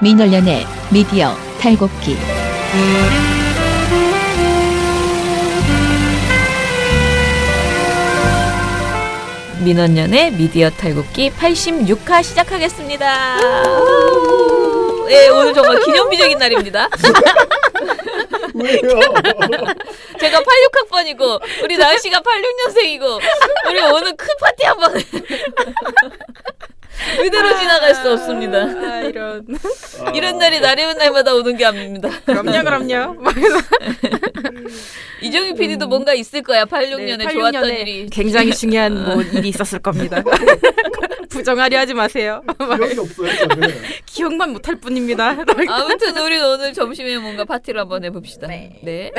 민원련의 미디어 탈곡기. 민원련의 미디어 탈곡기 86화 시작하겠습니다. 네, 오늘 정말 기념비적인 날입니다. 왜요? 제가 86학번이고 우리 나은씨가 86년생이고 우리 오늘 큰 파티 한번 그대로 지나갈 수 없습니다. 이런 날이 날이면 날마다 오는 게 아닙니다. 그럼요. 이정희 PD도 뭔가 있을 거야. 86년에 좋았던 일이. 굉장히 중요한 일이 있었을 겁니다. 부정하려 하지 마세요. 기억이 없어요. 저는. 기억만 못할 뿐입니다. 아무튼 우리 오늘 점심에 뭔가 파티를 한번 해봅시다. 네.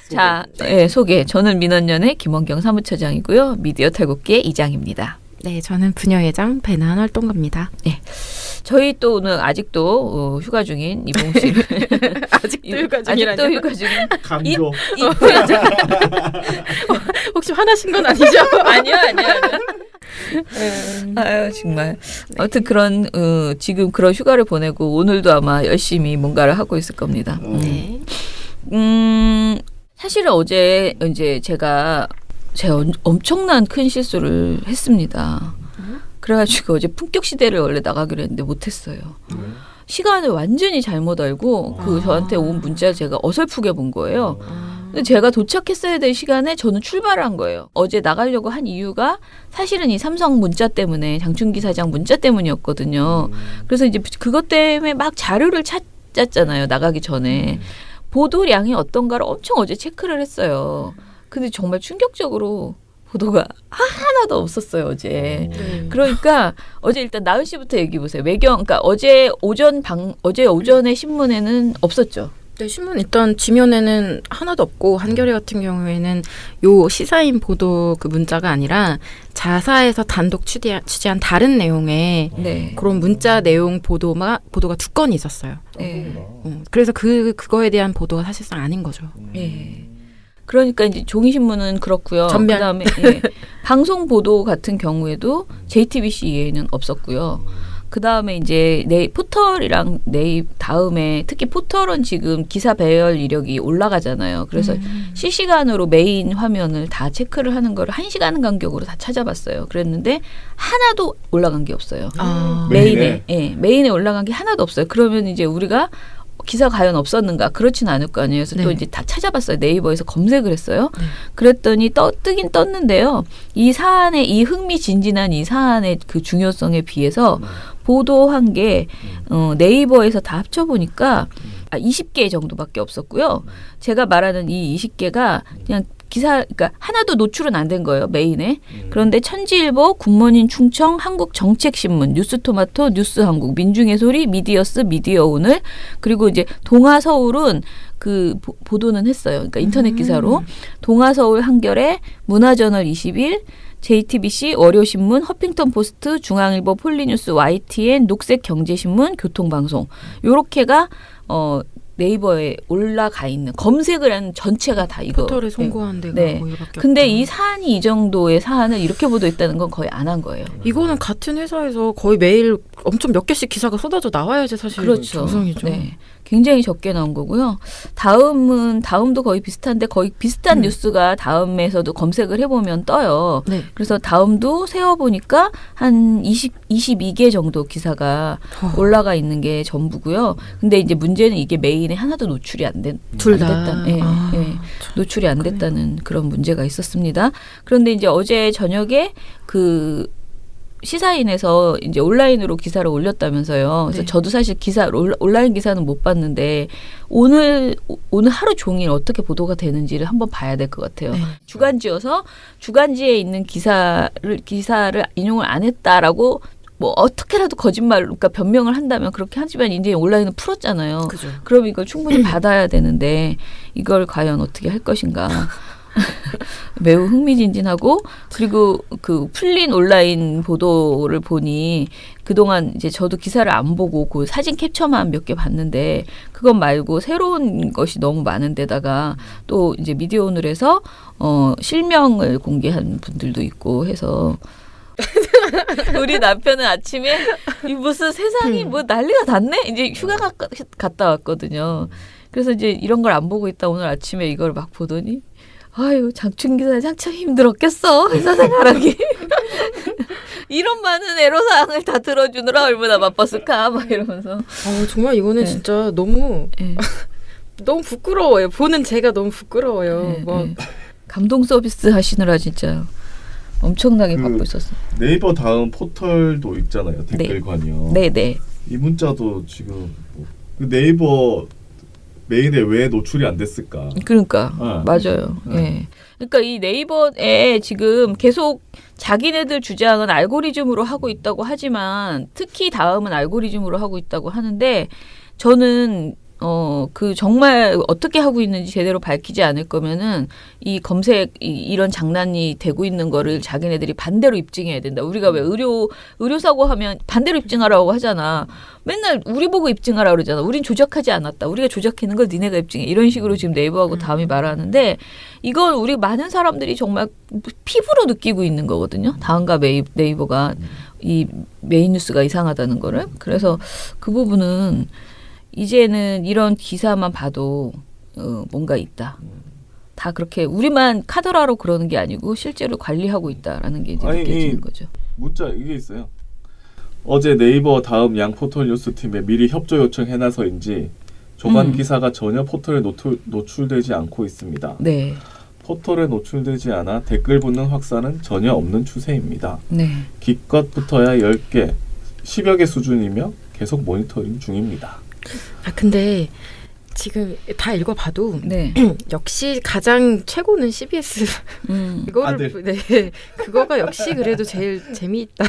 자, 소개. 저는 민원연의 김원경 사무처장이고요. 미디어 탈곡기의 이장입니다. 네, 저는 부녀회장 배나한 활동가입니다. 네. 저희 또 오늘 아직도 휴가 중인 이봉 씨를 아직도 휴가 중이라뇨? 아직도 휴가 중인 강조. 혹시 화나신 건 아니죠? 아니요. 아유 정말 아무튼 그런 지금 그런 휴가를 보내고 오늘도 아마 열심히 뭔가를 하고 있을 겁니다. 네. 사실은 어제 이제 제가 엄청난 큰 실수를 했습니다. 그래가지고 어제 품격 시대를 원래 나가기로 했는데 못했어요. 시간을 완전히 잘못 알고 저한테 온 문자 제가 어설프게 본 거예요. 근데 제가 도착했어야 될 시간에 저는 출발을 한 거예요. 어제 나가려고 한 이유가 사실은 이 삼성 문자 때문에 장충기 사장 문자 때문이었거든요. 그래서 이제 그것 때문에 막 자료를 찾았잖아요. 나가기 전에. 보도량이 어떤가를 엄청 어제 체크를 했어요. 근데 정말 충격적으로 보도가 하나도 없었어요, 어제. 그러니까 어제 일단 나은 씨부터 얘기해 보세요. 그러니까 어제 오전에 신문에는 없었죠. 네, 신문 일단 지면에는 하나도 없고 한겨레 같은 경우에는 요 시사인 보도 그 문자가 아니라 자사에서 단독 취재한 다른 내용의 그런 문자 내용 보도가 두 건이 있었어요. 네. 그래서 그거에 대한 보도가 사실상 아닌 거죠. 네. 그러니까 이제 종이신문은 그렇고요. 전면. 그다음에 방송 보도 같은 경우에도 JTBC에는 없었고요. 그다음에 이제 포털이랑 네이버 다음에 특히 포털은 지금 기사 배열 이력이 올라가잖아요. 그래서 실시간으로 메인 화면을 다 체크를 하는 걸 1시간 간격으로 다 찾아봤어요. 그랬는데 하나도 올라간 게 없어요. 메인에 올라간 게 하나도 없어요. 그러면 이제 우리가 기사가 과연 없었는가? 그렇진 않을 거 아니에요. 그래서 또 이제 다 찾아봤어요. 네이버에서 검색을 했어요. 그랬더니 뜨긴 떴는데요. 이 흥미진진한 이 사안의 그 중요성에 비해서 보도한 게 네이버에서 다 합쳐보니까 20개 정도밖에 없었고요. 제가 말하는 이 20개가 그냥 그러니까 하나도 노출은 안 된 거예요, 메인에. 그런데 천지일보, 굿모닝 충청, 한국정책신문, 뉴스토마토, 뉴스한국, 민중의 소리, 미디어스, 미디어오늘, 그리고 이제 동아서울은 그 보도는 했어요. 그러니까 인터넷 기사로. 동아서울 한겨레, 문화저널 20일, JTBC, 월요신문, 허핑턴포스트, 중앙일보, 폴리뉴스, YTN, 녹색경제신문, 교통방송. 요렇게가 네이버에 올라가 있는 검색을 하는 전체가 다 이거. 포털에 송고한 데가 거기밖에 근데 없다. 이 사안이 이 정도의 사안을 이렇게 보도했다는 건 거의 안 한 거예요. 이거는 같은 회사에서 거의 매일 엄청 몇 개씩 기사가 쏟아져 나와야지 사실 정상이죠. 네. 굉장히 적게 나온 거고요. 다음도 거의 비슷한데 거의 비슷한 뉴스가 다음에서도 검색을 해보면 떠요. 네. 그래서 다음도 세어보니까 한 22개 정도 기사가 올라가 있는 게 전부고요. 근데 이제 문제는 이게 메인에 하나도 노출이 안 됐다. 노출이 안 됐다는 그런 문제가 있었습니다. 그런데 이제 어제 저녁에 그 시사인에서 이제 온라인으로 기사를 올렸다면서요. 그래서 저도 사실 온라인 기사는 못 봤는데 오늘 하루 종일 어떻게 보도가 되는지를 한번 봐야 될 것 같아요. 주간지여서 주간지에 있는 기사를 인용을 안 했다라고 뭐 어떻게라도 그러니까 변명을 한다면 그렇게 하지만 이제 온라인은 풀었잖아요. 그죠. 그럼 이걸 충분히 받아야 되는데 이걸 과연 어떻게 할 것인가. 매우 흥미진진하고 그리고 그 풀린 온라인 보도를 보니 그동안 이제 저도 기사를 안 보고 그 사진 캡처만 몇 개 봤는데 그것 말고 새로운 것이 너무 많은 데다가 또 이제 미디어오늘에서 실명을 공개한 분들도 있고 해서 우리 남편은 아침에 이 무슨 세상이 뭐 난리가 났네. 이제 휴가 갔다 왔거든요. 그래서 이제 이런 걸 안 보고 있다 오늘 아침에 이걸 막 보더니 아유 장충기 사장 참 힘들었겠어 회사 생활하기. 이런 많은 애로사항을 다 들어주느라 얼마나 바빴을까 막 이러면서. 정말 이거는 네. 진짜 너무 네. 너무 부끄러워요. 보는 제가 너무 부끄러워요. 네, 뭐 네. 감동 서비스 하시느라 진짜 엄청나게 그 바빠 있었어요. 네이버 다음 포털도 있잖아요. 댓글관이요. 네네. 이 문자도 지금 그 네이버 메인에 왜 노출이 안 됐을까? 그러니까 맞아요. 네. 예. 그러니까 이 네이버에 지금 계속 자기네들 주장은 알고리즘으로 하고 있다고 하지만 특히 다음은 알고리즘으로 하고 있다고 하는데 저는 그 정말 어떻게 하고 있는지 제대로 밝히지 않을 거면은 이 검색 이런 장난이 되고 있는 거를 자기네들이 반대로 입증해야 된다. 우리가 왜 의료 사고 하면 반대로 입증하라고 하잖아. 맨날 우리 보고 입증하라고 그러잖아. 우린 조작하지 않았다. 우리가 조작하는 걸 니네가 입증해. 이런 식으로 지금 네이버하고 다음이 말하는데 이건 우리 많은 사람들이 정말 피부로 느끼고 있는 거거든요. 다음과 네이버가 이 메인 뉴스가 이상하다는 거를. 그래서 그 부분은 이제는 이런 기사만 봐도 뭔가 있다. 다 그렇게 우리만 카더라로 그러는 게 아니고 실제로 관리하고 있다라는 게 이제 느껴지는 거죠. 문자 이게 있어요. 어제 네이버 다음 양 포털 뉴스팀에 미리 협조 요청해놔서인지 조간 기사가 전혀 포털에 노출되지 않고 있습니다. 네. 포털에 노출되지 않아 댓글 붙는 확산은 전혀 없는 추세입니다. 네. 기껏 붙어야 10개, 10여 개 수준이며 계속 모니터링 중입니다. 근데 지금 다 읽어봐도 네. 역시 가장 최고는 CBS 이거를 네 그거가 역시 그래도 제일 재미있다.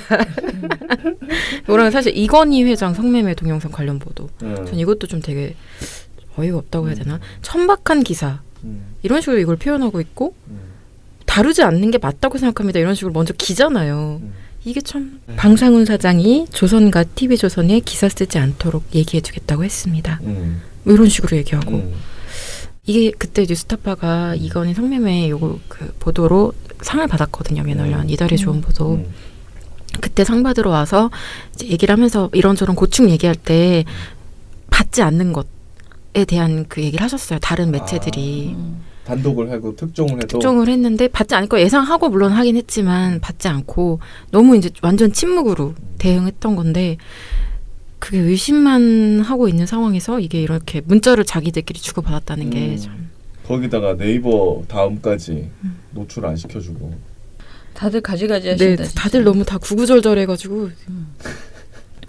이거랑 사실 이건희 회장 성매매 동영상 관련 보도 전 이것도 좀 되게 어이가 없다고 해야 되나 천박한 기사 이런 식으로 이걸 표현하고 있고 다루지 않는 게 맞다고 생각합니다. 이런 식으로 먼저 기잖아요. 이게 참 방상훈 사장이 조선과 TV조선에 기사 쓰지 않도록 얘기해주겠다고 했습니다. 뭐 이런 식으로 얘기하고 이게 그때 뉴스타파가 이건희 성매매 요거 그 보도로 상을 받았거든요. 매널련 이달의 좋은 보도. 그때 상 받으러 와서 이제 얘기를 하면서 이런저런 고충 얘기할 때 받지 않는 것에 대한 그 얘기를 하셨어요. 다른 매체들이. 단독을 하고 특종을 했는데 받지 않을 거 예상하고 물론 하긴 했지만 받지 않고 너무 이제 완전 침묵으로 대응했던 건데 그게 의심만 하고 있는 상황에서 이게 이렇게 문자를 자기들끼리 주고받았다는 게 참. 거기다가 네이버 다음까지 노출 안 시켜주고 다들 가지가지 하신다. 네, 다들 너무 다 구구절절해가지고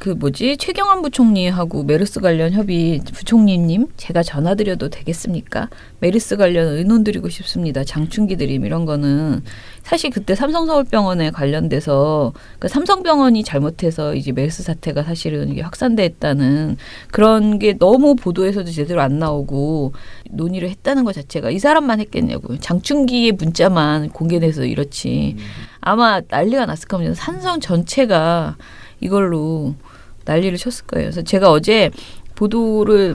그 뭐지 최경환 부총리하고 메르스 관련 협의 부총리님 제가 전화드려도 되겠습니까? 메르스 관련 의논 드리고 싶습니다. 장충기 드림 이런 거는 사실 그때 삼성서울병원에 관련돼서 그 삼성병원이 잘못해서 이제 메르스 사태가 사실은 이게 확산됐다는 그런 게 너무 보도에서도 제대로 안 나오고 논의를 했다는 것 자체가 이 사람만 했겠냐고요. 장충기의 문자만 공개돼서 이렇지 아마 난리가 났을 겁니다. 삼성 전체가 이걸로 난리를 쳤을 거예요. 그래서 제가 어제 보도를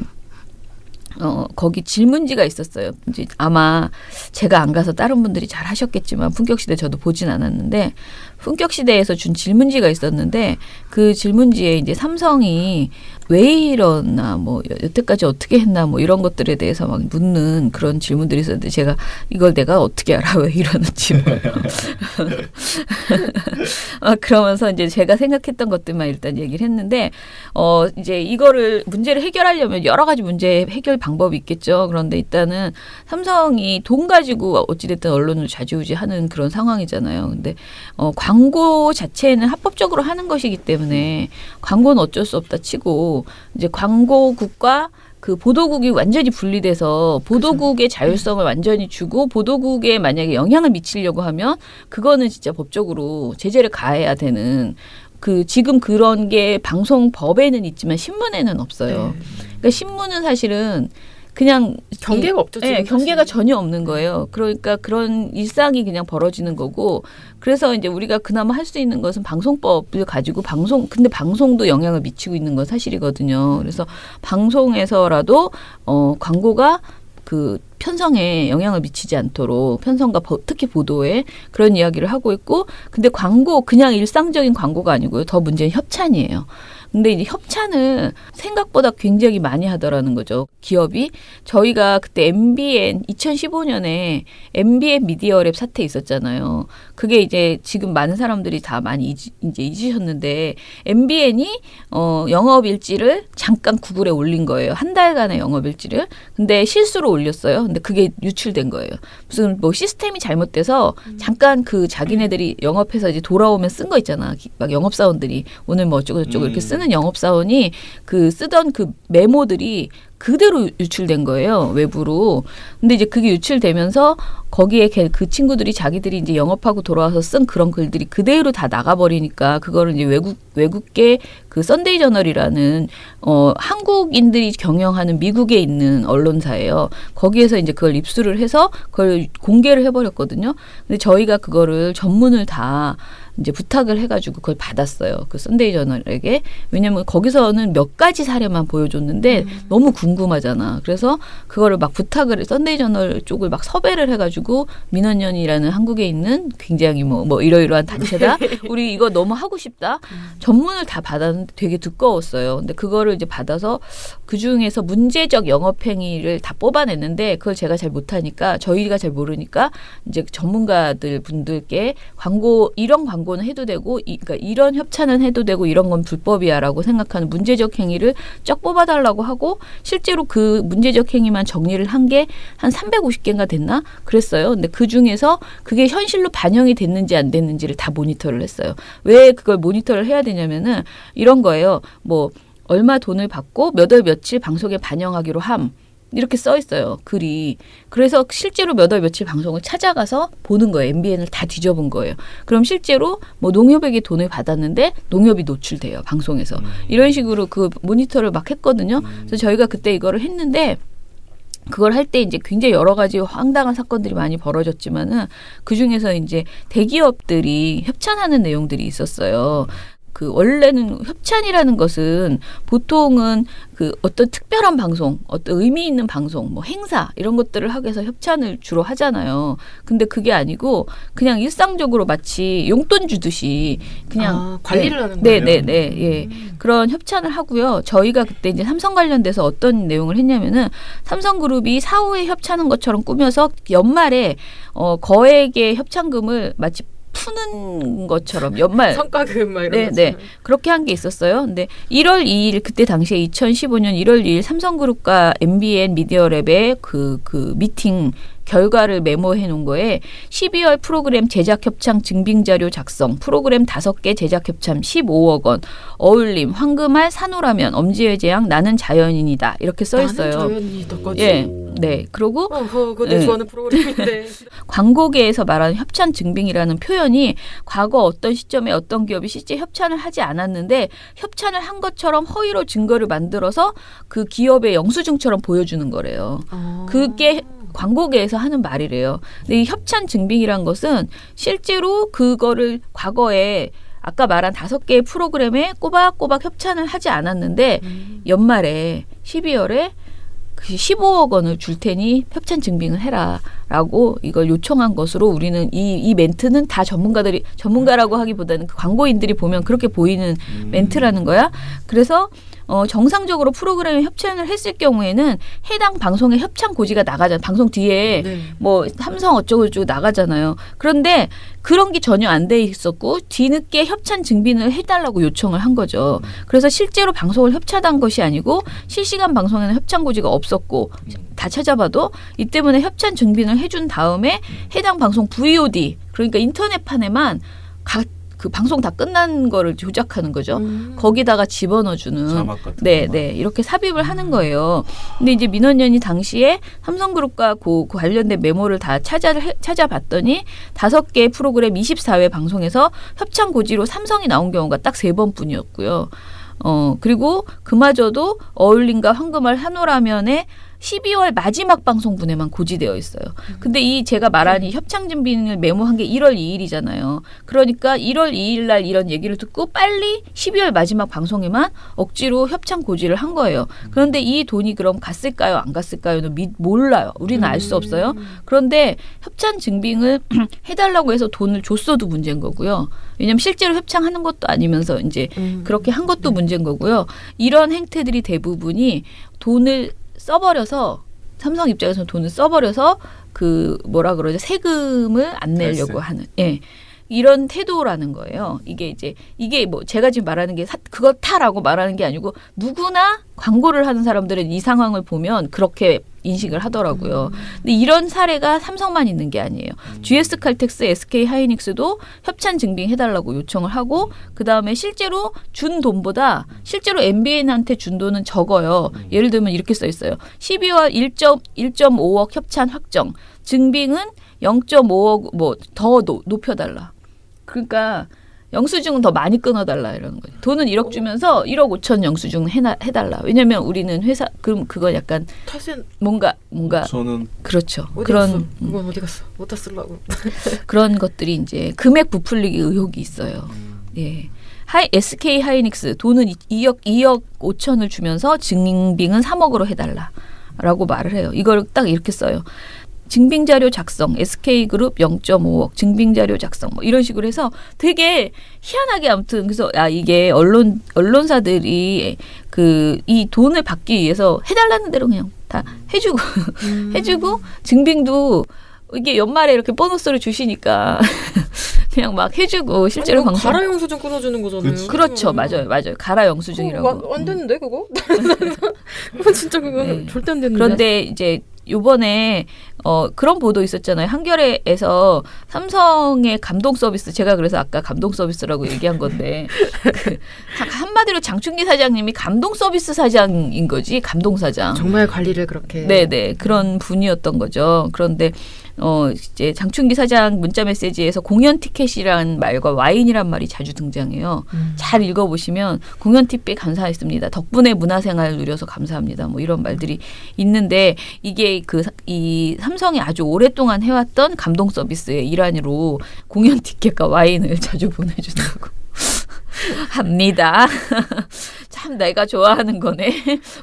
거기 질문지가 있었어요. 이제 아마 제가 안 가서 다른 분들이 잘 하셨겠지만 품격시대 저도 보진 않았는데 품격시대에서 준 질문지가 있었는데 그 질문지에 이제 삼성이 왜 이러나 뭐 여태까지 어떻게 했나 뭐 이런 것들에 대해서 막 묻는 그런 질문들이 있었는데 제가 이걸 내가 어떻게 알아 왜 이러는지 뭐. 그러면서 이제 제가 생각했던 것들만 일단 얘기를 했는데 이제 이거를 문제를 해결하려면 여러 가지 문제 해결 방법이 있겠죠. 그런데 일단은 삼성이 돈 가지고 어찌됐든 언론을 좌지우지하는 그런 상황이잖아요. 근데 광고 자체는 합법적으로 하는 것이기 때문에 광고는 어쩔 수 없다 치고 이제 광고국과 그 보도국이 완전히 분리돼서 보도국의 자율성을 완전히 주고 보도국에 만약에 영향을 미치려고 하면 그거는 진짜 법적으로 제재를 가해야 되는 그 지금 그런 게 방송법에는 있지만 신문에는 없어요. 그러니까 신문은 사실은 그냥 경계가 없죠. 네, 경계가 전혀 없는 거예요. 그러니까 그런 일상이 그냥 벌어지는 거고 그래서 이제 우리가 그나마 할 수 있는 것은 방송법을 가지고 근데 방송도 영향을 미치고 있는 건 사실이거든요. 그래서 방송에서라도 광고가 그 편성에 영향을 미치지 않도록 편성과 특히 보도에 그런 이야기를 하고 있고 근데 광고 그냥 일상적인 광고가 아니고요. 더 문제는 협찬이에요. 근데 이제 협찬을 생각보다 굉장히 많이 하더라는 거죠. 기업이. 저희가 그때 MBN 2015년에 MBN 미디어랩 사태 있었잖아요. 그게 이제 지금 많은 사람들이 다 많이 이제 잊으셨는데 MBN이 영업 일지를 잠깐 구글에 올린 거예요. 한 달간의 영업 일지를. 근데 실수로 올렸어요. 근데 그게 유출된 거예요. 무슨 뭐 시스템이 잘못돼서 잠깐 그 자기네들이 영업해서 이제 돌아오면 쓴 거 있잖아. 막 영업사원들이 오늘 뭐 어쩌고 저쩌고 이렇게 쓰는 영업사원이 그 쓰던 그 메모들이 그대로 유출된 거예요. 외부로. 근데 이제 그게 유출되면서 거기에 그 친구들이 자기들이 이제 영업하고 돌아와서 쓴 그런 글들이 그대로 다 나가버리니까 그거를 이제 외국계 그 썬데이 저널이라는 한국인들이 경영하는 미국에 있는 언론사예요. 거기에서 이제 그걸 입수를 해서 그걸 공개를 해버렸거든요. 근데 저희가 그거를 전문을 다 이제 부탁을 해가지고 그걸 받았어요. 그 썬데이 저널에게. 왜냐면 거기서는 몇 가지 사례만 보여줬는데 너무 궁금하잖아. 그래서 그거를 막 부탁을 썬데이 저널 쪽을 막 섭외를 해가지고 민원연이라는 한국에 있는 굉장히 뭐 이러이러한 단체다. 우리 이거 너무 하고 싶다. 전문을 다 받았는데 되게 두꺼웠어요. 근데 그거를 이제 받아서 그 중에서 문제적 영업행위를 다 뽑아냈는데 그걸 제가 잘 못하니까 저희가 잘 모르니까 이제 전문가들 분들께 이런 광고는 해도 되고 그러니까 이런 협찬은 해도 되고 이런 건 불법이야라고 생각하는 문제적 행위를 쫙 뽑아달라고 하고 실제로 그 문제적 행위만 정리를 한 게 한 350개인가 됐나 그랬어요. 근데 그 중에서 그게 현실로 반영이 됐는지 안 됐는지를 다 모니터를 했어요. 왜 그걸 모니터를 해야 되냐면은 이런 거예요. 뭐 얼마 돈을 받고 몇 월 며칠 방송에 반영하기로 함. 이렇게 써 있어요. 글이. 그래서 실제로 몇 월 며칠 방송을 찾아가서 보는 거예요. MBN을 다 뒤져본 거예요. 그럼 실제로 뭐 농협에게 돈을 받았는데 농협이 노출돼요. 방송에서. 이런 식으로 그 모니터를 막 했거든요. 그래서 저희가 그때 이거를 했는데 그걸 할 때 이제 굉장히 여러 가지 황당한 사건들이 많이 벌어졌지만은 그 중에서 이제 대기업들이 협찬하는 내용들이 있었어요. 그 원래는 협찬이라는 것은 보통은 그 어떤 특별한 방송, 어떤 의미 있는 방송, 뭐 행사 이런 것들을 하기 위해서 협찬을 주로 하잖아요. 근데 그게 아니고 그냥 일상적으로 마치 용돈 주듯이 그냥 관리를 하는 거예요. 네. 예. 그런 협찬을 하고요. 저희가 그때 이제 삼성 관련돼서 어떤 내용을 했냐면은 삼성그룹이 사후에 협찬한 것처럼 꾸며서 연말에 거액의 협찬금을 마치 푸는 것처럼 연말 성과금 막 이런 네. 그렇게 한 게 있었어요. 근데 1월 2일 그때 당시에 2015년 1월 2일 삼성그룹과 MBN 미디어랩의 그 미팅 결과를 메모해 놓은 거에 12월 프로그램 제작 협찬 증빙자료 작성, 프로그램 5개 제작 협찬 15억 원, 어울림, 황금알, 산호라면, 엄지의 재앙, 나는 자연인이다. 이렇게 써 있어요. 나는 자연인이다까지. 예. 네. 그리고 그거 내 좋아하는 프로그램인데. 광고계에서 말하는 협찬 증빙이라는 표현이 과거 어떤 시점에 어떤 기업이 실제 협찬을 하지 않았는데 협찬을 한 것처럼 허위로 증거를 만들어서 그 기업의 영수증처럼 보여주는 거래요. 그게 광고계에서 하는 말이래요. 근데 이 협찬 증빙이란 것은 실제로 그거를 과거에 아까 말한 5개의 프로그램에 꼬박꼬박 협찬을 하지 않았는데 연말에 12월에 15억 원을 줄 테니 협찬 증빙을 해라라고 이걸 요청한 것으로 우리는 이 멘트는 다 전문가라고 하기보다는 그 광고인들이 보면 그렇게 보이는 멘트라는 거야. 그래서 정상적으로 프로그램에 협찬을 했을 경우에는 해당 방송에 협찬 고지가 나가잖아요. 방송 뒤에 뭐 삼성 어쩌고저쩌고 나가잖아요. 그런데 그런 게 전혀 안 돼 있었고 뒤늦게 협찬 증빙을 해달라고 요청을 한 거죠. 그래서 실제로 방송을 협찬한 것이 아니고 실시간 방송에는 협찬 고지가 없었고 다 찾아봐도 이 때문에 협찬 증빙을 해준 다음에 해당 방송 VOD 그러니까 인터넷판에만 그 방송 다 끝난 거를 조작하는 거죠. 거기다가 집어넣어주는. 자막 같은 네. 이렇게 삽입을 하는 거예요. 근데 이제 민원연이 당시에 삼성그룹과 그 관련된 메모를 다 찾아봤더니 5개의 프로그램 24회 방송에서 협찬 고지로 삼성이 나온 경우가 딱 3번뿐이었고요. 그리고 그마저도 어울림과 황금알 한우라면에 12월 마지막 방송분에만 고지되어 있어요. 근데 이 제가 말한 이 협찬 증빙을 메모한 게 1월 2일이잖아요. 그러니까 1월 2일 날 이런 얘기를 듣고 빨리 12월 마지막 방송에만 억지로 협찬 고지를 한 거예요. 그런데 이 돈이 그럼 갔을까요? 안 갔을까요?는 몰라요. 우리는 알 수 없어요. 그런데 협찬 증빙을 해달라고 해서 돈을 줬어도 문제인 거고요. 왜냐하면 실제로 협찬하는 것도 아니면서 이제 그렇게 한 것도 문제인 거고요. 이런 행태들이 대부분이 돈을 써버려서 삼성 입장에서는 돈을 써버려서 그 뭐라 그러죠? 세금을 안 내려고 하는 이런 태도라는 거예요. 이게 뭐 제가 지금 말하는 게 그렇다라고 말하는 게 아니고 누구나 광고를 하는 사람들은 이 상황을 보면 그렇게 인식을 하더라고요. 근데 이런 사례가 삼성만 있는 게 아니에요. GS 칼텍스, SK 하이닉스도 협찬 증빙해달라고 요청을 하고 그 다음에 실제로 준 돈보다 실제로 MBN한테 준 돈은 적어요. 예를 들면 이렇게 써 있어요. 12월 1.5억 협찬 확정. 증빙은 0.5억 뭐 더 높여달라. 그러니까 영수증은 더 많이 끊어달라 이러는 거예요. 돈은 1억 주면서 1억 5천 영수증 해달라. 왜냐면 우리는 회사 그건 약간 뭔가 저는 그렇죠. 그건 어디 갔어? 어디다 쓰려고. 그런 것들이 이제 금액 부풀리기 의혹이 있어요. 예. SK 하이닉스 돈은 2억 5천을 주면서 증빙은 3억으로 해달라라고 말을 해요. 이걸 딱 이렇게 써요. 증빙자료 작성, SK그룹 0.5억, 증빙자료 작성, 뭐 이런 식으로 해서 되게 희한하게 아무튼 그래서 이게 언론사들이 이 돈을 받기 위해서 해달라는 대로 그냥 다 해주고 해주고 증빙도 이게 연말에 이렇게 보너스를 주시니까 그냥 막 해주고 실제로 방송 가라 영수증 끊어주는 거잖아요. 그렇죠, 맞아요. 가라 영수증이라고. 안 됐는데 그거? 그건 진짜 그건 절대 안 됐는데. 그런데 이제 요번에 그런 보도 있었잖아요. 한겨레에서 삼성의 감동 서비스, 제가 그래서 아까 감동 서비스라고 얘기한 건데 한마디로 장충기 사장님이 감동 서비스 사장인 거지, 감동 사장. 정말 관리를 그렇게. 네네, 그런 분이었던 거죠. 그런데 이제 장충기 사장 문자 메시지에서 공연 티켓이란 말과 와인이란 말이 자주 등장해요. 잘 읽어보시면 공연 티켓 감사했습니다. 덕분에 문화생활 누려서 감사합니다. 뭐 이런 말들이 있는데 이게 이 삼성이 아주 오랫동안 해왔던 감동 서비스의 일환으로 공연 티켓과 와인을 자주 보내준다고 합니다. 참 내가 좋아하는 거네.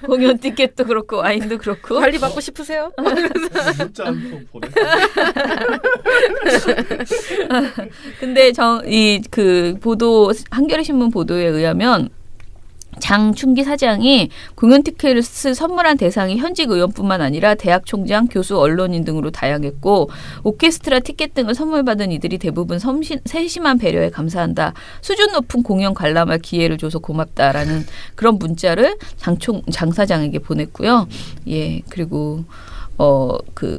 공연 티켓도 그렇고 와인도 그렇고. 관리 받고 싶으세요? 문자 한 통 보내. 근데 보도 한겨레 신문 보도에 의하면 장충기 사장이 공연 티켓을 선물한 대상이 현직 의원뿐만 아니라 대학 총장, 교수, 언론인 등으로 다양했고 오케스트라 티켓 등을 선물 받은 이들이 대부분 세심한 배려에 감사한다. 수준 높은 공연 관람할 기회를 줘서 고맙다라는 그런 문자를 장 사장에게 보냈고요. 예, 그리고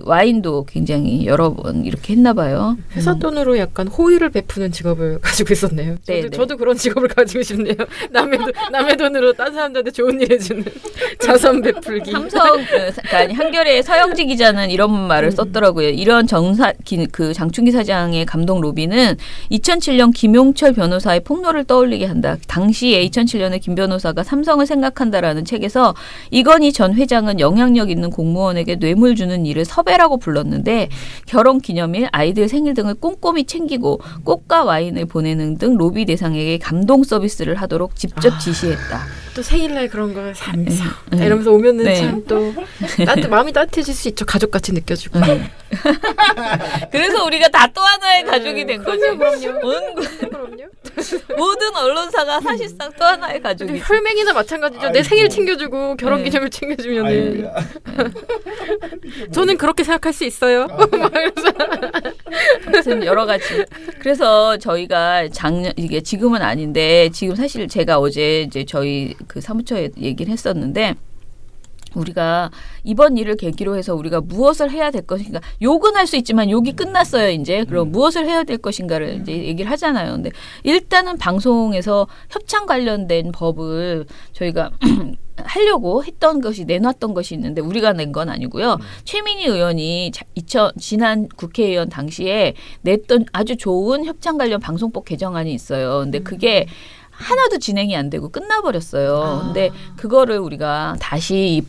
와인도 굉장히 여러 번 이렇게 했나 봐요. 회사 돈으로 약간 호의를 베푸는 직업을 가지고 있었네요. 저도 그런 직업을 가지고 싶네요. 남의 돈으로 다른 사람들한테 좋은 일 해주는 자선 베풀기. 그러니까 한겨레 서영지 기자는 이런 말을 썼더라고요. 이런 장충기 사장의 감동 로비는 2007년 김용철 변호사의 폭로를 떠올리게 한다. 당시에 2007년에 김 변호사가 삼성을 생각한다라는 책에서 이건희 전 회장은 영향력 있는 공무원에게 뇌물 주는 일을 섭외라고 불렀는데 결혼 기념일, 아이들 생일 등을 꼼꼼히 챙기고 꽃과 와인을 보내는 등 로비 대상에게 감동 서비스를 하도록 직접 지시했다. 또 생일날 그런 거 삼성 이러면서 오면은 참 또 마음이 따뜻해질 수 있죠. 가족같이 느껴지고. 그래서 우리가 다 또 하나의 가족이 된 거죠. 그럼요. 모든 언론사가 사실상 또 하나의 가족이. 혈맹이나 마찬가지죠. 내 생일 챙겨주고 결혼 기념일 챙겨주면은. 저는 그렇게 생각할 수 있어요. 아무튼 여러 가지. 그래서 저희가 이게 지금은 아닌데 지금 사실 제가 어제 이제 저희 그 사무처에 얘기를 했었는데 우리가 이번 일을 계기로 해서 우리가 무엇을 해야 될 것인가. 욕은 할 수 있지만 욕이 끝났어요, 이제. 그럼 무엇을 해야 될 것인가를 이제 얘기를 하잖아요. 근데 일단은 방송에서 협찬 관련된 법을 저희가 하려고 했던 것이 내놨던 것이 있는데 우리가 낸 건 아니고요. 최민희 의원이 지난 국회의원 당시에 냈던 아주 좋은 협찬 관련 방송법 개정안이 있어요. 근데 그게 하나도 진행이 안 되고 끝나버렸어요. 근데 그거를 우리가 다시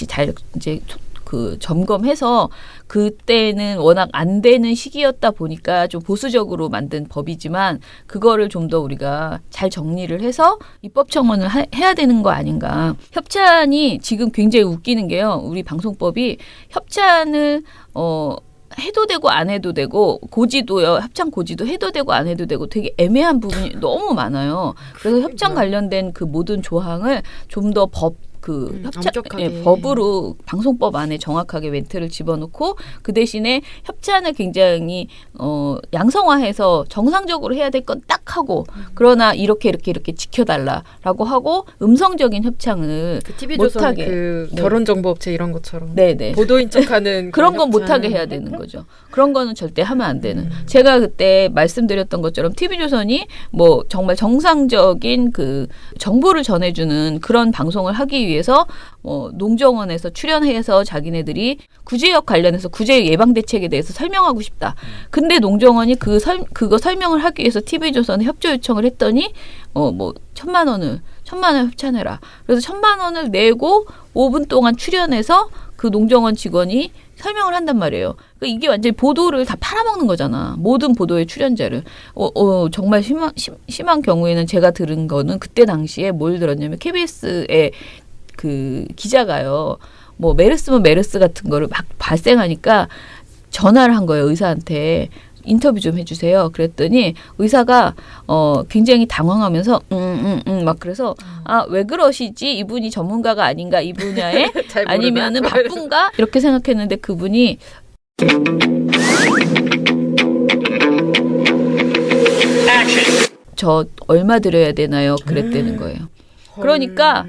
잘 이제 그 점검해서 그때는 워낙 안 되는 시기였다 보니까 좀 보수적으로 만든 법이지만 그거를 좀 더 우리가 잘 정리를 해서 입법 청원을 해야 되는 거 아닌가. 협찬이 지금 굉장히 웃기는 게요. 우리 방송법이 협찬을 해도 되고 안 해도 되고 고지도요. 협찬 고지도 해도 되고 안 해도 되고 되게 애매한 부분이 너무 많아요. 그래서 협찬 관련된 그 모든 조항을 좀 더 법으로 방송법 안에 정확하게 멘트를 집어넣고 그 대신에 협찬을 굉장히 양성화해서 정상적으로 해야 될 건 딱 하고 그러나 이렇게 지켜달라라고 하고 음성적인 협찬을 그 TV조선 못하게 그 결혼정보업체 이런 것처럼 네네. 보도인 척하는 그런 건 못하게 해야 되는 거죠. 그런 거는 절대 하면 안 되는. 제가 그때 말씀드렸던 것처럼 TV조선이 뭐 정말 정상적인 그 정보를 전해주는 그런 방송을 하기 위해서 농정원에서 출연해서 자기네들이 구제역 관련해서 구제 예방 대책에 대해서 설명하고 싶다. 근데 농정원이 그거 설명을 하기 위해서 TV조선에 협조 요청을 했더니 1,000만 원을 협찬해라. 그래서 1,000만 원을 내고 5분 동안 출연해서 그 농정원 직원이 설명을 한단 말이에요. 그러니까 이게 완전히 보도를 다 팔아먹는 거잖아. 모든 보도의 출연자를. 정말 심한 경우에는 제가 들은 거는 그때 당시에 뭘 들었냐면 KBS의 그 기자가요. 뭐 메르스면 메르스 같은 거를 막 발생하니까 전화를 한 거예요. 의사한테. 인터뷰 좀 해주세요. 그랬더니 의사가 굉장히 당황하면서 막 그래서 왜 그러시지? 이분이 전문가가 아닌가 이 분야에 아니면은 바쁜가? 이렇게 생각했는데 그분이 저 얼마 드려야 되나요? 그랬다는 거예요. 그러니까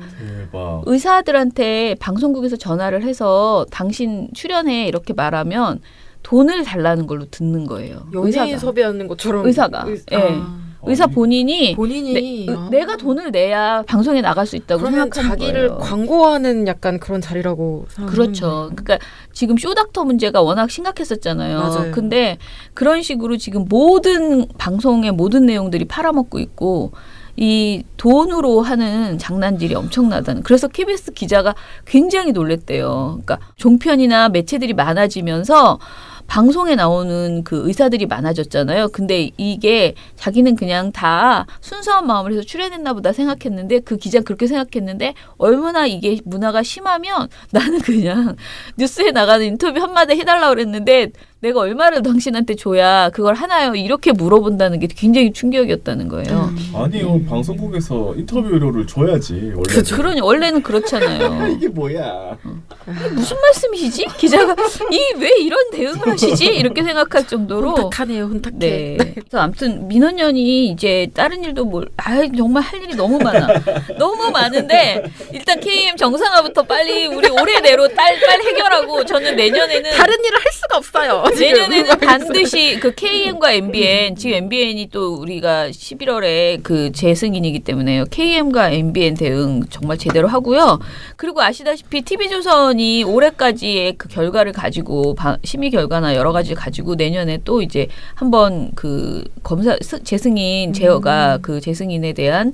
대박. 의사들한테 방송국에서 전화를 해서 당신 출연해 이렇게 말하면 돈을 달라는 걸로 듣는 거예요. 연예인 섭외하는 것처럼. 의사가. 의사 본인이 내가 돈을 내야 방송에 나갈 수 있다고 생각하는 자기를 거예요. 광고하는 약간 그런 자리라고 생각하는 그렇죠. 거예요. 그러니까 지금 쇼닥터 문제가 워낙 심각했었잖아요. 맞아요. 근데 그런 식으로 지금 모든 방송의 모든 내용들이 팔아먹고 있고 이 돈으로 하는 장난질이 엄청나다는. 그래서 KBS 기자가 굉장히 놀랬대요. 그러니까 종편이나 매체들이 많아지면서 방송에 나오는 그 의사들이 많아졌잖아요. 근데 이게 자기는 그냥 다 순수한 마음을 해서 출연했나 보다 생각했는데 그 기자는 그렇게 생각했는데 얼마나 이게 문화가 심하면 나는 그냥 뉴스에 나가는 인터뷰 한마디 해달라고 그랬는데 내가 얼마를 당신한테 줘야 그걸 하나요? 이렇게 물어본다는 게 굉장히 충격이었다는 거예요. 아니요. 방송국에서 인터뷰료를 줘야지. 원래는. 원래는 그렇잖아요. 이게 뭐야. 무슨 말씀이시지? 기자가 왜 이런 대응을 하시지? 이렇게 생각할 정도로 혼탁하네요. 혼탁해. 네. 그래서 아무튼 민원연이 이제 다른 일도 정말 할 일이 너무 많아. 너무 많은데 일단 KM 정상화부터 빨리 우리 올해 내로 빨리 해결하고 저는 내년에는 다른 일을 할 수가 없어요. 내년에는 반드시 그 KM과 MBN 지금 MBN이 또 우리가 11월에 그 재승인이기 때문에요. KM과 MBN 대응 정말 제대로 하고요. 그리고 아시다시피 TV조선이 올해까지의 그 결과를 가지고 심의 결과나 여러 가지 가지고 내년에 또 이제 한번 그 검사 재승인 제어가 그 재승인에 대한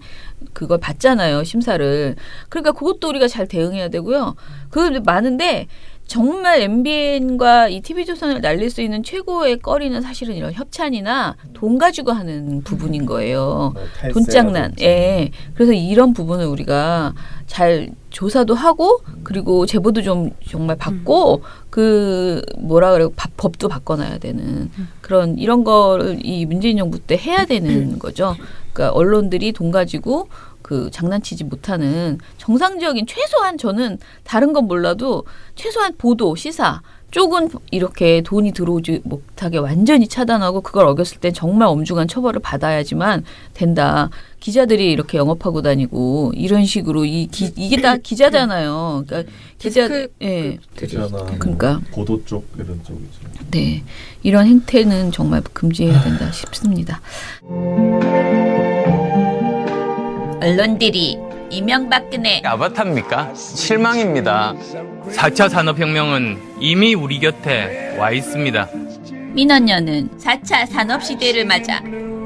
그걸 받잖아요. 심사를. 그러니까 그것도 우리가 잘 대응해야 되고요. 그거 많은데 정말 MBN과 이 TV조선을 날릴 수 있는 최고의 거리는 사실은 이런 협찬이나 돈 가지고 하는 부분인 거예요. 돈장난. 예. 그래서 이런 부분을 우리가 잘 조사도 하고 그리고 제보도 좀 정말 받고 법도 바꿔놔야 되는 그런 이런 걸 이 문재인 정부 때 해야 되는 거죠. 그러니까 언론들이 돈 가지고 그 장난치지 못하는 정상적인 최소한 저는 다른 건 몰라도 최소한 보도, 시사 쪽은 이렇게 돈이 들어오지 못하게 완전히 차단하고 그걸 어겼을 땐 정말 엄중한 처벌을 받아야지만 된다. 기자들이 이렇게 영업하고 다니고 이런 식으로 이게 다 기자잖아요. 그러니까 기자나 그러니까 보도 쪽 이런 쪽이죠. 네, 이런 행태는 정말 금지해야 된다 싶습니다. 언론들이 이명박근혜 아바타입니까? 실망입니다. 4차 산업혁명은 이미 우리 곁에 와 있습니다. 민원연은 4차 산업시대를 맞아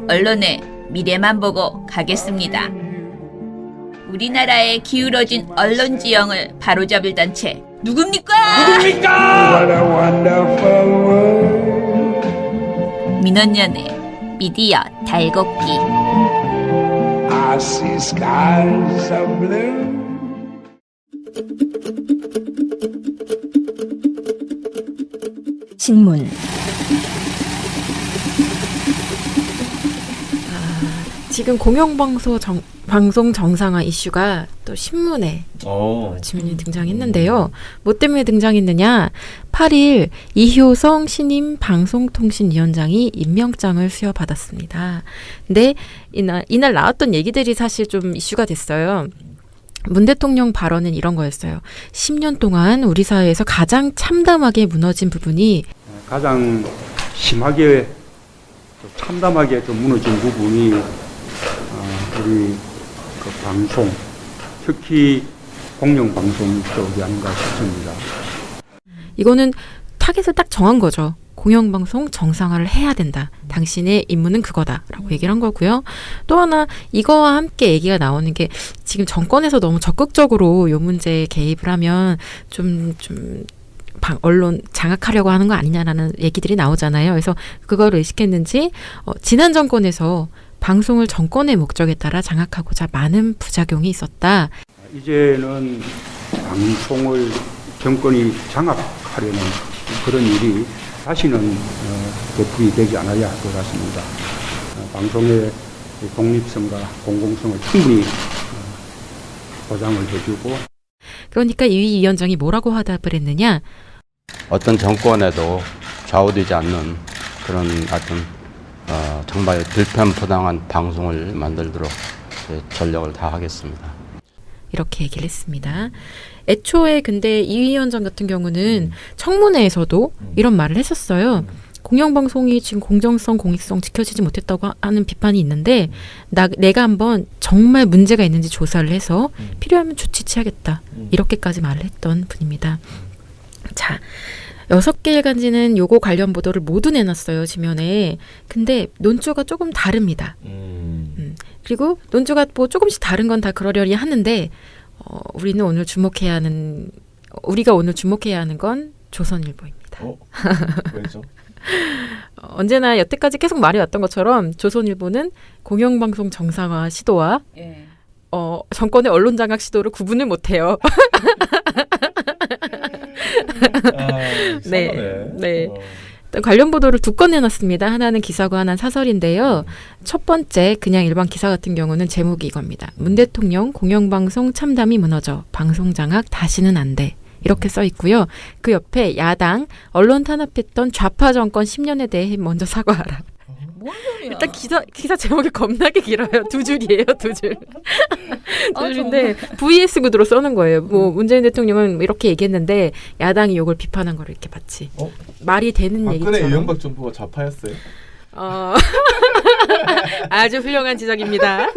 언론에 미래만 보고 가겠습니다. 우리나라의 기울어진 언론 지형을 바로잡을 단체 누굽니까? 민원연의 미디어 달곡기. I see skies of blue. 신문 지금 방송 정상화 이슈가 또 신문에 지면이 등장했는데요. 뭐 때문에 등장했느냐? 8일 이효성 신임 방송통신위원장이 임명장을 수여받았습니다. 근데 이날 나왔던 얘기들이 사실 좀 이슈가 됐어요. 문 대통령 발언은 이런 거였어요. 10년 동안 우리 사회에서 가장 참담하게 무너진 부분이 가장 심하게 참담하게 좀 무너진 부분이 우리 그 방송, 특히 공영방송 쪽이 아닌가 싶습니다. 이거는 타겟을 딱 정한 거죠. 공영방송 정상화를 해야 된다. 당신의 임무는 그거다라고 얘기를 한 거고요. 또 하나 이거와 함께 얘기가 나오는 게 지금 정권에서 너무 적극적으로 이 문제에 개입을 하면 언론 장악하려고 하는 거 아니냐라는 얘기들이 나오잖아요. 그래서 그거를 의식했는지 지난 정권에서 방송을 정권의 목적에 따라 장악하고자 많은 부작용이 있었다. 이제는 방송을 정권이 장악하려는 그런 일이 다시는 되풀이 되지 않아야 할 것 같습니다. 방송의 독립성과 공공성을 충분히 보장을 해주고. 그러니까 이 위원장이 뭐라고 화답을 했느냐? 어떤 정권에도 좌우되지 않는 그런 어떤 정말 불편부당한 방송을 만들도록 전력을 다하겠습니다. 이렇게 얘기를 했습니다. 애초에 근데 이 위원장 같은 경우는 청문회에서도 이런 말을 했었어요. 공영방송이 지금 공정성, 공익성 지켜지지 못했다고 하는 비판이 있는데 내가 한번 정말 문제가 있는지 조사를 해서 필요하면 조치 취하겠다. 이렇게까지 말을 했던 분입니다. 자, 6개 일간지는 요거 관련 보도를 모두 내놨어요. 지면에. 근데 논조가 조금 다릅니다. 그리고 논조가 뭐 조금씩 다른 건 다 그러려니 하는데 우리가 오늘 주목해야 하는 건 조선일보입니다. 왜죠? 언제나 여태까지 계속 말해왔던 것처럼 조선일보는 공영방송 정상화 시도와 정권의 언론 장악 시도를 구분을 못해요. 네. 관련 보도를 2건 내놨습니다. 하나는 기사고 하나는 사설인데요. 첫 번째 그냥 일반 기사 같은 경우는 제목이 이겁니다. 문 대통령 공영방송 참담이 무너져 방송 장악 다시는 안 돼. 이렇게 써 있고요. 그 옆에 야당 언론 탄압했던 좌파 정권 10년에 대해 먼저 사과하라. 뭔 소리야? 일단 기사 제목이 겁나게 길어요. 2줄이에요, 2줄. 2줄인데 VS 구도로 써는 거예요. 뭐 문재인 대통령은 이렇게 얘기했는데 야당이 이걸 비판한 거를 이렇게 마치 말이 되는 얘기처럼. 박근혜 이명박 정부가 좌파였어요? 아주 훌륭한 지적입니다.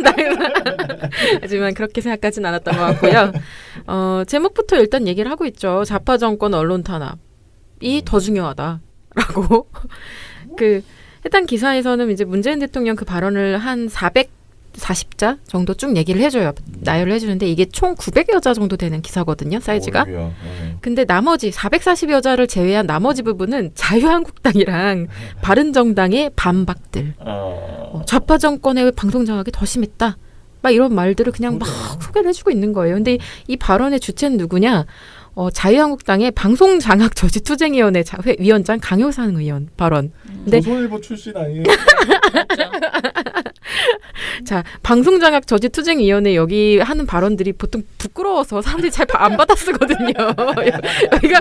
하지만 그렇게 생각하진 않았던 것 같고요. 제목부터 일단 얘기를 하고 있죠. 좌파 정권 언론 탄압이 더 중요하다라고. 해당 기사에서는 이제 문재인 대통령 그 발언을 한 440자 정도 쭉 얘기를 해줘요. 나열을 해주는데 이게 총 900여 자 정도 되는 기사거든요. 사이즈가. 근데 나머지 440여 자를 제외한 나머지 부분은 자유한국당이랑 바른정당의 반박들. 좌파 정권의 방송 장악이 더 심했다. 막 이런 말들을 그냥 막 소개를 해주고 있는 거예요. 근데 이 발언의 주체는 누구냐? 자유한국당의 방송장악저지투쟁위원회 위원장 강효상 의원 발언. 조선일보 출신 아니에요? 자, 방송장악저지투쟁위원회 여기 하는 발언들이 보통 부끄러워서 사람들이 잘 안 받아 쓰거든요. 여기가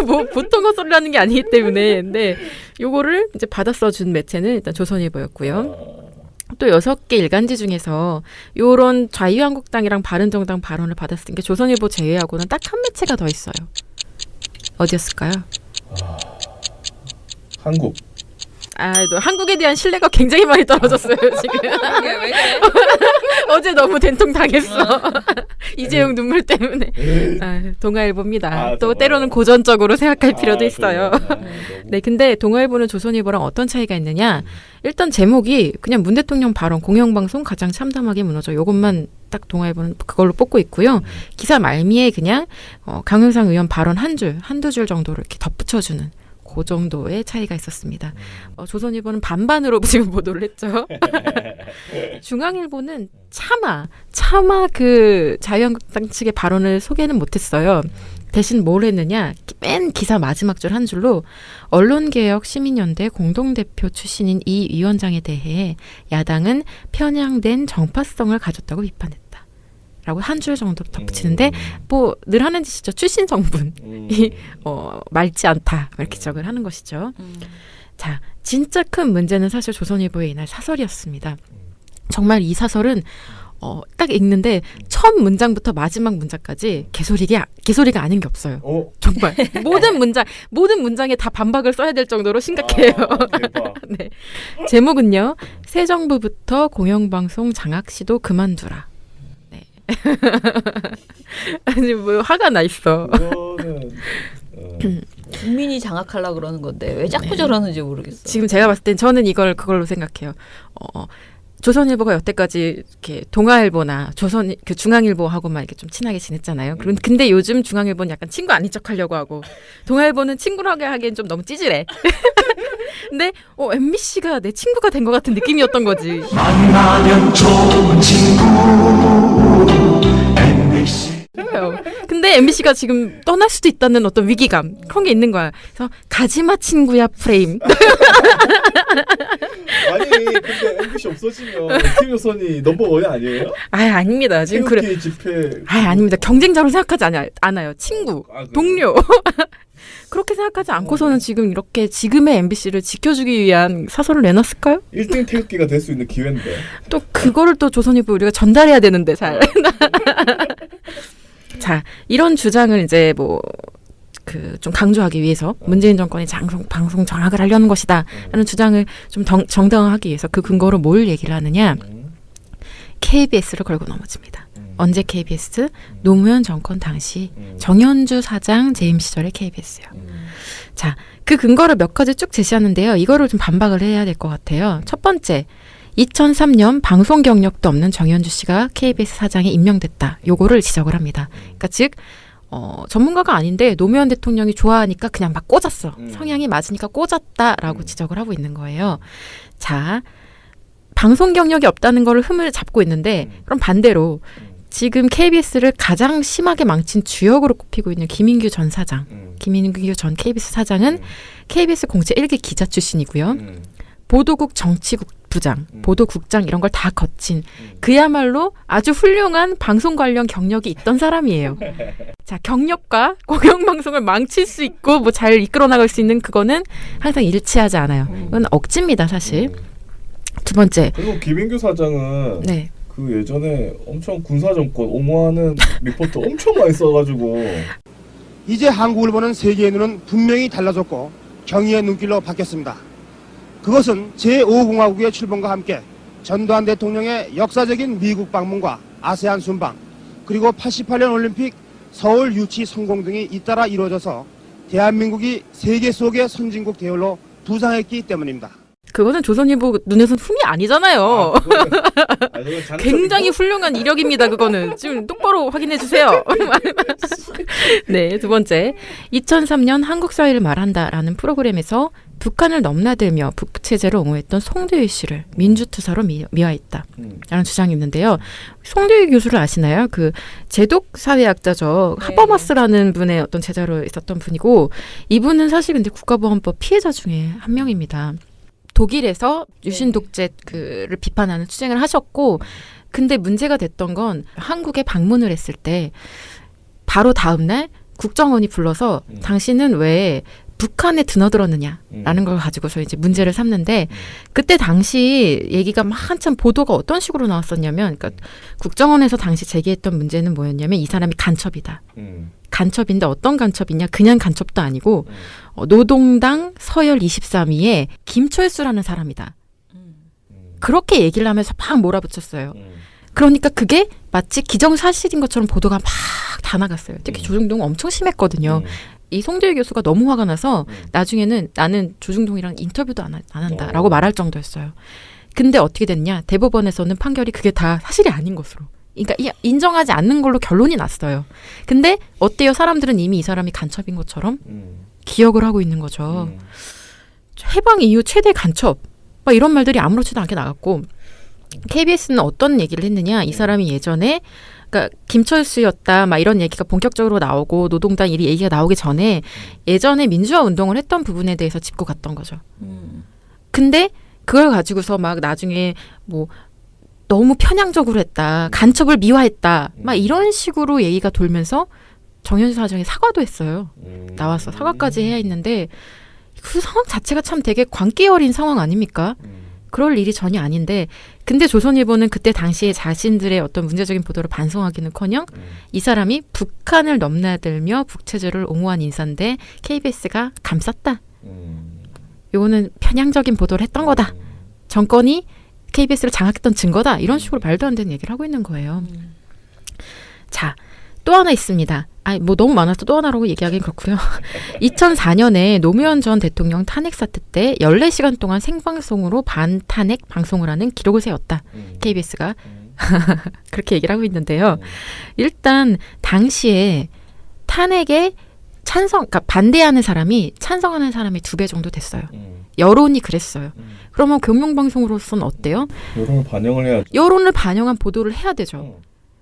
뭐 보통 헛소리라는 게 아니기 때문에. 근데 요거를 이제 받아 써준 매체는 일단 조선일보였고요. 또 6개 일간지 중에서 요런 자유한국당이랑 바른정당 발언을 받았을 때 조선일보 제외하고는 딱 한 매체가 더 있어요. 어디였을까요? 한국. 한국에 대한 신뢰가 굉장히 많이 떨어졌어요, 지금. 왜 그래? 어제 너무 된통 당했어. 이재용 눈물 때문에. 동아일보입니다. 또 때로는 고전적으로 생각할 필요도 있어요. 네, 근데 동아일보는 조선일보랑 어떤 차이가 있느냐? 일단 제목이 그냥 문 대통령 발언 공영방송 가장 참담하게 무너져. 요것만 딱 동아일보는 그걸로 뽑고 있고요. 기사 말미에 그냥 강효상 의원 발언 한두 줄 정도를 이렇게 덧붙여주는 그 정도의 차이가 있었습니다. 조선일보는 반반으로 지금 보도를 했죠. 중앙일보는 차마 그 자유한국당 측의 발언을 소개는 못했어요. 대신 뭘 했느냐? 맨 기사 마지막 줄 한 줄로 언론개혁 시민연대 공동대표 출신인 이 위원장에 대해 야당은 편향된 정파성을 가졌다고 비판했다. 라고 한 줄 정도 덧붙이는데 뭐 늘 하는 짓이죠. 출신 성분이 맑지 않다. 이렇게 지적을 하는 것이죠. 자, 진짜 큰 문제는 사실 조선일보의 이날 사설이었습니다. 정말 이 사설은 딱 읽는데 첫 문장부터 마지막 문장까지 개소리가 아닌 게 없어요. 정말 모든 문장에 다 반박을 써야 될 정도로 심각해요. 네. 제목은요. 새 정부부터 공영방송 장악 시도 그만두라. 네. 아니 뭐 화가 나 있어. 국민이 장악하려고 그러는 건데 왜 자꾸 저러는지 모르겠어요. 지금 제가 봤을 땐 저는 그걸로 생각해요. 조선일보가 여태까지 이렇게 동아일보나 중앙일보하고만 이렇게 좀 친하게 지냈잖아요. 근데 요즘 중앙일보는 약간 친구 아닌 척하려고 하고 동아일보는 친구라고 하기엔 좀 너무 찌질해. 근데 MBC가 내 친구가 된 것 같은 느낌이었던 거지. 만나면 좋은 친구 MBC. 근데 MBC가 지금 떠날 수도 있다는 어떤 위기감 그런 게 있는 거야. 그래서 가지마 친구야 프레임. 아니 근데 MBC 없어지면 TV조선이 넘버원이 아니에요? 아닙니다. 지금 그래. 집회. 아닙니다. 경쟁자로 생각하지 않아요. 친구, 동료. 그렇게 생각하지 않고서는 지금 이렇게 지금의 MBC를 지켜주기 위한 사설을 내놨을까요? 1등 태극기가 될 수 있는 기회인데. 또 그거를 또 조선일보 우리가 전달해야 되는데 잘. 자, 이런 주장을 이제 좀 강조하기 위해서 문재인 정권이 방송 장악을 하려는 것이다 라는 주장을 좀 정당화하기 위해서 그 근거로 뭘 얘기를 하느냐. KBS를 걸고 넘어집니다. 언제 KBS? 노무현 정권 당시 정현주 사장 재임 시절의 KBS요. 자, 그 근거를 몇 가지 쭉 제시하는데요. 이거를 좀 반박을 해야 될 것 같아요. 첫 번째, 2003년 방송 경력도 없는 정현주 씨가 KBS 사장에 임명됐다. 요거를 지적을 합니다. 그러니까 즉 전문가가 아닌데 노무현 대통령이 좋아하니까 그냥 막 꽂았어. 성향이 맞으니까 꽂았다라고 지적을 하고 있는 거예요. 자, 방송 경력이 없다는 거를 흠을 잡고 있는데 그럼 반대로 지금 KBS를 가장 심하게 망친 주역으로 꼽히고 있는 김인규 전 사장, 김인규 전 KBS 사장은 KBS 공채 1기 기자 출신이고요. 보도국 정치국 부장, 보도국장 이런 걸 다 거친 그야말로 아주 훌륭한 방송 관련 경력이 있던 사람이에요. 자, 경력과 공영방송을 망칠 수 있고 뭐 잘 이끌어 나갈 수 있는 그거는 항상 일치하지 않아요. 이건 억지입니다, 사실. 두 번째. 그리고 김인규 사장은 네. 그 예전에 엄청 군사정권 옹호하는 리포터 엄청 많이 써가지고 이제 한국을 보는 세계의 눈은 분명히 달라졌고 경의의 눈길로 바뀌었습니다. 그것은 제5공화국의 출범과 함께 전두환 대통령의 역사적인 미국 방문과 아세안 순방 그리고 88년 올림픽 서울 유치 성공 등이 잇따라 이루어져서 대한민국이 세계 속의 선진국 대열로 부상했기 때문입니다. 그거는 조선일보 눈에서는 흠이 아니잖아요. 굉장히 훌륭한 이력입니다. 그거는 지금 똑바로 확인해 주세요. 네, 두 번째. 2003년 한국 사회를 말한다라는 프로그램에서 북한을 넘나들며 북체제를 옹호했던 송대휘 씨를 민주투사로 미화했다. 라는 주장이 있는데요. 송대휘 교수를 아시나요? 그 제독사회학자죠. 네. 하버마스라는 분의 어떤 제자로 있었던 분이고 이분은 사실 근데 국가보안법 피해자 중에 한 명입니다. 독일에서 유신 독재를 비판하는 투쟁을 하셨고 근데 문제가 됐던 건 한국에 방문을 했을 때 바로 다음 날 국정원이 불러서 당신은 왜 북한에 드나들었느냐라는 걸 가지고서 이제 문제를 삼는데 그때 당시 얘기가 막 한참 보도가 어떤 식으로 나왔었냐면 그러니까 국정원에서 당시 제기했던 문제는 뭐였냐면 이 사람이 간첩이다. 간첩인데 어떤 간첩이냐 그냥 간첩도 아니고 노동당 서열 23위에 김철수라는 사람이다. 그렇게 얘기를 하면서 막 몰아붙였어요. 그러니까 그게 마치 기정사실인 것처럼 보도가 막 다 나갔어요. 특히 조중동 엄청 심했거든요. 이 송재일 교수가 너무 화가 나서 나중에는 나는 조중동이랑 인터뷰도 안 한다라고 말할 정도였어요. 근데 어떻게 됐냐? 대법원에서는 판결이 그게 다 사실이 아닌 것으로. 그러니까 인정하지 않는 걸로 결론이 났어요. 근데 어때요? 사람들은 이미 이 사람이 간첩인 것처럼 기억을 하고 있는 거죠. 해방 이후 최대 간첩. 막 이런 말들이 아무렇지도 않게 나갔고 KBS는 어떤 얘기를 했느냐? 이 사람이 예전에 그러니까 김철수였다 막 이런 얘기가 본격적으로 나오고 노동당 이 얘기가 나오기 전에 예전에 민주화 운동을 했던 부분에 대해서 짚고 갔던 거죠. 근데 그걸 가지고서 막 나중에 뭐 너무 편향적으로 했다. 간첩을 미화했다. 막 이런 식으로 얘기가 돌면서 정현수 사장이 사과도 했어요. 나와서 사과까지 해야 했는데 그 상황 자체가 참 되게 광기 어린 상황 아닙니까? 그럴 일이 전혀 아닌데 근데 조선일보는 그때 당시에 자신들의 어떤 문제적인 보도를 반성하기는커녕 이 사람이 북한을 넘나들며 북체제를 옹호한 인사인데 KBS가 감쌌다. 요거는 편향적인 보도를 했던 거다. 정권이 KBS를 장악했던 증거다. 이런 식으로 말도 안 되는 얘기를 하고 있는 거예요. 자, 또 하나 있습니다. 뭐 너무 많아서 또 하나라고 얘기하기는 그렇고요. 2004년에 노무현 전 대통령 탄핵 사태 때 14시간 동안 생방송으로 반탄핵 방송을 하는 기록을 세웠다. KBS가. 그렇게 얘기를 하고 있는데요. 일단 당시에 탄핵에 그러니까 반대하는 사람이 찬성하는 사람이 2배 정도 됐어요. 여론이 그랬어요. 그러면 공영방송으로서는 어때요? 여론을 반영을 해야죠. 여론을 반영한 보도를 해야 되죠.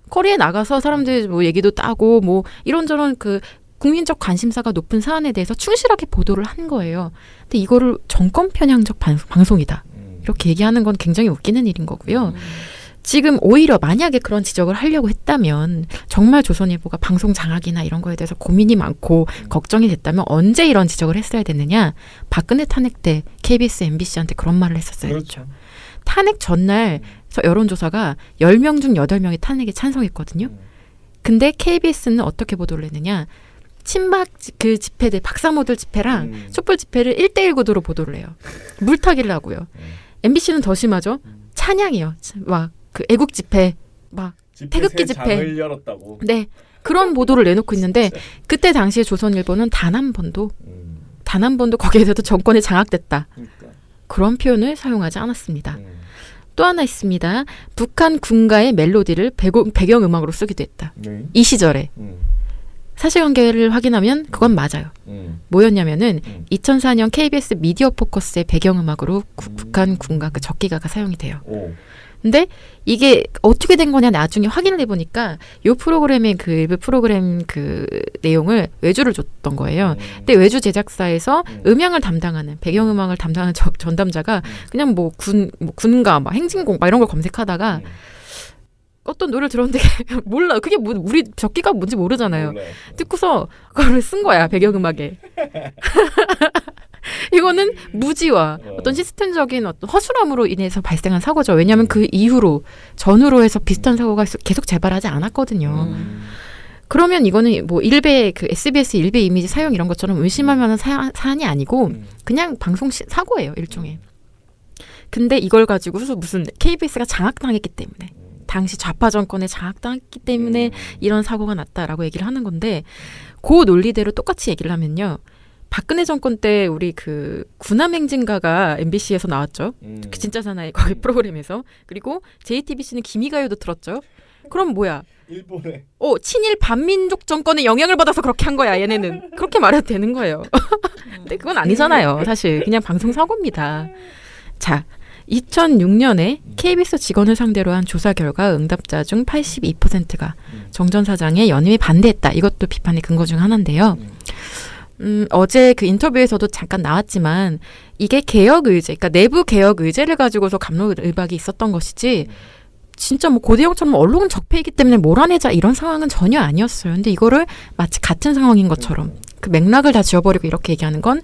거리에 나가서 사람들 뭐 얘기도 따고 뭐 이런저런 그 국민적 관심사가 높은 사안에 대해서 충실하게 보도를 한 거예요. 근데 이거를 정권 편향적 방송이다. 이렇게 얘기하는 건 굉장히 웃기는 일인 거고요. 지금 오히려 만약에 그런 지적을 하려고 했다면 정말 조선일보가 방송 장악이나 이런 거에 대해서 고민이 많고 걱정이 됐다면 언제 이런 지적을 했어야 됐느냐. 박근혜 탄핵 때 KBS, MBC한테 그런 말을 했었어야 했죠. 그렇죠. 탄핵 전날 여론조사가 10명 중 8명이 탄핵에 찬성했거든요. 근데 KBS는 어떻게 보도를 했느냐. 친박 그 집회들, 박사모들 집회랑 촛불 집회를 1대1 구도로 보도를 해요. 물타기를 하고요. MBC는 더 심하죠. 찬양이요. 막 그 애국 집회, 막 태극기 집회. 장을 열었다고. 네. 그런 보도를 내놓고 있는데 그때 당시에 조선일보는 단 한 번도 거기에 대해서 정권에 장악됐다. 그러니까. 그런 표현을 사용하지 않았습니다. 또 하나 있습니다. 북한 군가의 멜로디를 배경음악으로 쓰기도 했다. 네. 이 시절에. 사실관계를 확인하면 그건 맞아요. 뭐였냐면은 2004년 KBS 미디어 포커스의 배경음악으로 북한 군가 그 적기가가 사용이 돼요. 근데 이게 어떻게 된 거냐 나중에 확인을 해보니까 이 프로그램의 그 일부 프로그램 그 내용을 외주를 줬던 거예요. 근데 외주 제작사에서 음향을 담당하는 배경음악을 담당하는 전담자가 그냥 뭐 군가 막 행진곡 막 이런 걸 검색하다가 어떤 노래를 들었는데 몰라. 그게 뭐 우리 적기가 뭔지 모르잖아요. 몰라요. 듣고서 그걸 쓴 거야 배경음악에. 이거는 무지와 어떤 시스템적인 어떤 허술함으로 인해서 발생한 사고죠. 왜냐하면 그 이후로 전후로 해서 비슷한 사고가 계속 재발하지 않았거든요. 그러면 이거는 뭐 일베 그 SBS 일베 이미지 사용 이런 것처럼 의심할 만한 사안이 아니고 그냥 방송 사고예요 일종의. 근데 이걸 가지고서 무슨 KBS가 장악당했기 때문에 당시 좌파 정권에 장악당했기 때문에 이런 사고가 났다라고 얘기를 하는 건데 그 논리대로 똑같이 얘기를 하면요. 박근혜 정권 때 우리 그 군함행진가가 MBC에서 나왔죠. 진짜 사나이 거기 프로그램에서. 그리고 JTBC는 기미가요도 틀었죠. 그럼 뭐야? 일본에. 친일 반민족 정권의 영향을 받아서 그렇게 한 거야. 얘네는. 그렇게 말해도 되는 거예요. 근데 그건 아니잖아요. 사실 그냥 방송 사고입니다. 자, 2006년에 KBS 직원을 상대로 한 조사 결과 응답자 중 82%가 정 전 사장의 연임에 반대했다. 이것도 비판의 근거 중 하나인데요. 어제 그 인터뷰에서도 잠깐 나왔지만 이게 개혁 의제, 그러니까 내부 개혁 의제를 가지고서 갑론을박이 있었던 것이지 진짜 뭐 고대영처럼 언론 적폐이기 때문에 몰아내자 이런 상황은 전혀 아니었어요. 근데 이거를 마치 같은 상황인 것처럼 그 맥락을 다 지워버리고 이렇게 얘기하는 건